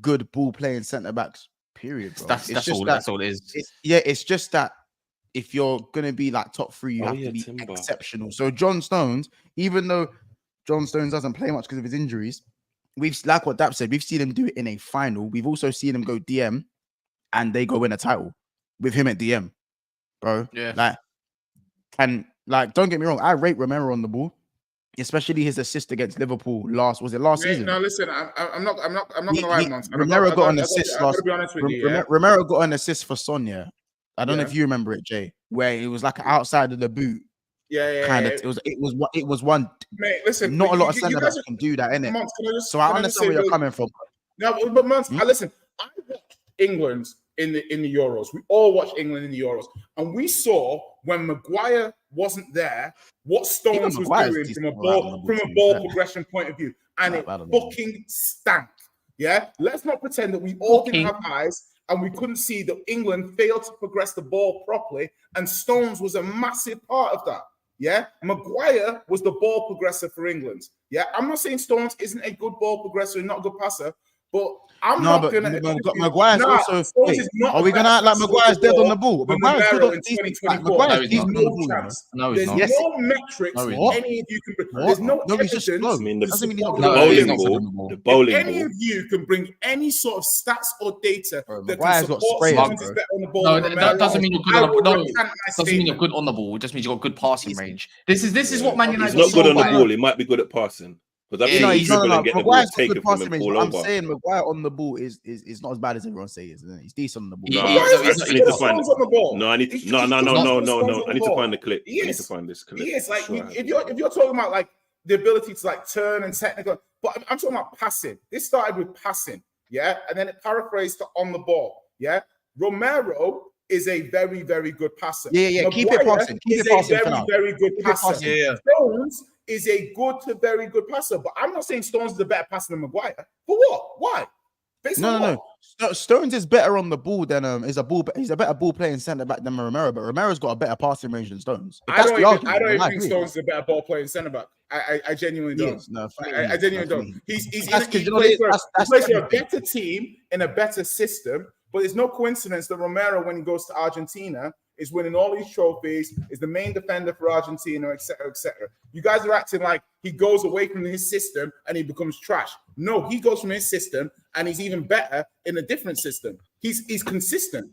good ball playing centre backs. Period, bro. That's all it is. It's just that if you're gonna be like top 3, you have to be exceptional. So John Stones, even though John Stones doesn't play much because of his injuries, like what Dap said, we've seen him do it in a final. We've also seen him go DM and they go win a title with him at DM, bro. Yeah. Don't get me wrong, I rate Romero on the ball. Especially his assist against Liverpool last season. No, listen, I'm not gonna lie, man. Romero got an assist last. Romero got an assist for Sonia. I don't know if you remember it, Jay, where it was like outside of the boot. It was one. Mate, listen, not a lot of centre backs can do that, innit? So I understand where you're coming from. No, but Mons, listen, I England in the Euros. We all watched England in the Euros, and we saw when Maguire wasn't there what Stones was doing from a ball progression point of view, and it fucking stank. Yeah, let's not pretend that we all didn't have eyes and we couldn't see that England failed to progress the ball properly, and Stones was a massive part of that. Yeah, Maguire was the ball progressor for England. Yeah, I'm not saying Stones isn't a good ball progressor and not a good passer, but I'm not going to. Maguire's also. Wait, are we going to act like Maguire's dead on the ball? Maguire's good on 2024. There's no chance. There's no metrics any of you can bring. There's no evidence. I mean, the bowling any of you can bring any sort of stats or data that can support Stones is better on the ball. No, that doesn't mean you're good on the ball. No, doesn't mean you're good on the ball. It just means you've got good passing range. This is what Man United. He's not good on the ball. He might be good at passing. But he's Maguire's good passing range. I'm saying Maguire on the ball is not as bad as everyone says, isn't it? He's decent on the ball. I need to find it. No, I need to. No. I need to find the clip. I need to find this clip. He is like if you're talking about like the ability to like turn and technical, but I'm talking about passing. This started with passing, yeah, and then it paraphrased to on the ball, yeah. Romero is a very, very good passer. Yeah. Keep it passing. Keep it passing. Very good passer. Yeah. Stones is a good to very good passer, but I'm not saying Stones is a better passer than Maguire. For what? Why? No. Stones is better on the ball than He's a better ball playing centre back than Romero, but Romero's got a better passing range than Stones. I don't even think Stones is a better ball playing centre back. I genuinely don't. I genuinely don't. He plays for a better team in a better system. But it's no coincidence that Romero, when he goes to Argentina, is winning all these trophies, is the main defender for Argentina, etc., etc. You guys are acting like he goes away from his system and he becomes trash. No, he goes from his system and he's even better in a different system. He's consistent.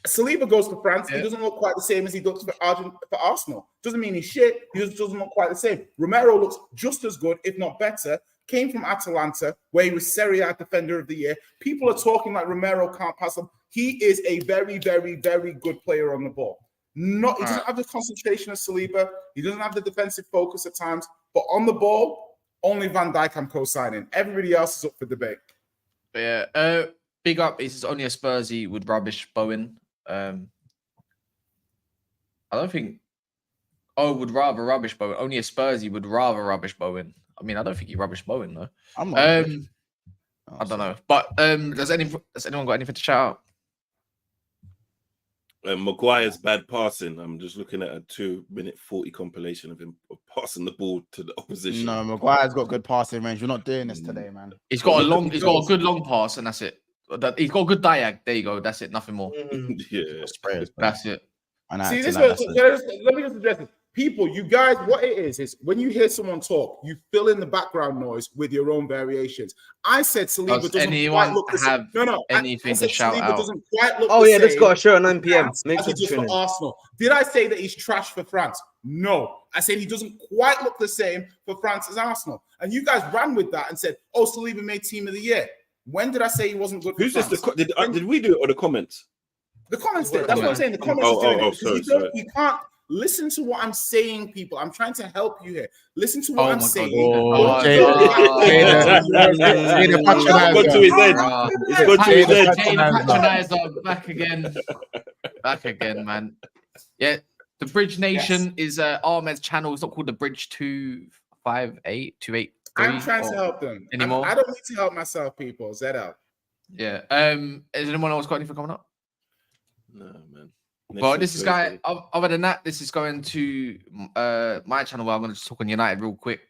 Saliba goes to France. He doesn't look quite the same as he does for Arsenal. Doesn't mean he's shit. He just doesn't look quite the same. Romero looks just as good, if not better. Came from Atalanta, where he was Serie A Defender of the Year. People are talking like Romero can't pass him. He is a very, very, very good player on the ball. He doesn't have the concentration of Saliba. He doesn't have the defensive focus at times. But on the ball, only Van Dijk I'm co-signing. Everybody else is up for debate. Yeah. Big up. It's only a Spursy would rubbish Bowen. I don't think. Would rather rubbish Bowen. Only a Spursy would rather rubbish Bowen. I mean, I don't think you rubbish Bowen though. I don't know. But has anyone got anything to shout out? Maguire's bad passing. I'm just looking at a 2-minute 40 compilation of him passing the ball to the opposition. No, Maguire's got good passing range. We're not doing this today, man. He's got a good long pass, and that's it. He's got a good diag. There you go. That's it. Nothing more. Yeah, that's it. Let me just address it. People, you guys, what it is when you hear someone talk, you fill in the background noise with your own variations. I said Saliba doesn't quite look the same. No, anything to shout Saliba out. Doesn't quite look the same. This got a show at 9 p.m. Make sure just for Arsenal. Did I say that he's trash for France? No. I said he doesn't quite look the same for France as Arsenal. And you guys ran with that and said, oh, Saliba made team of the year. When did I say he wasn't good for France? Did we do it or the comments? The comments did. That's what I'm saying. The comments are doing it. Sorry. You can't listen to what I'm saying, people. I'm trying to help you here. Listen to what I'm saying. It's gone to his head. It's gone to his head. Patronizer back again. Back again, man. Yeah, the Bridge Nation is Ahmed's channel. It's not called the Bridge 258 283. I'm trying to help them anymore. I don't need to help myself, people. Is that out? Yeah. Has anyone else got anything coming up? No, man. Well, this is other than that, this is going to my channel where I'm going to talk on United real quick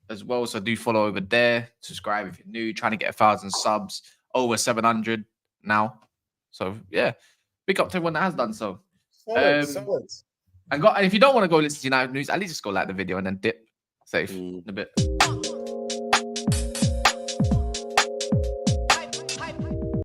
as well. So do follow over there. Subscribe if you're new. Trying to get 1,000 subs. Over 700 now. So yeah, big up to everyone that has done so. Solid. And if you don't want to go listen to United news, at least just go like the video and then dip. Safe in a bit.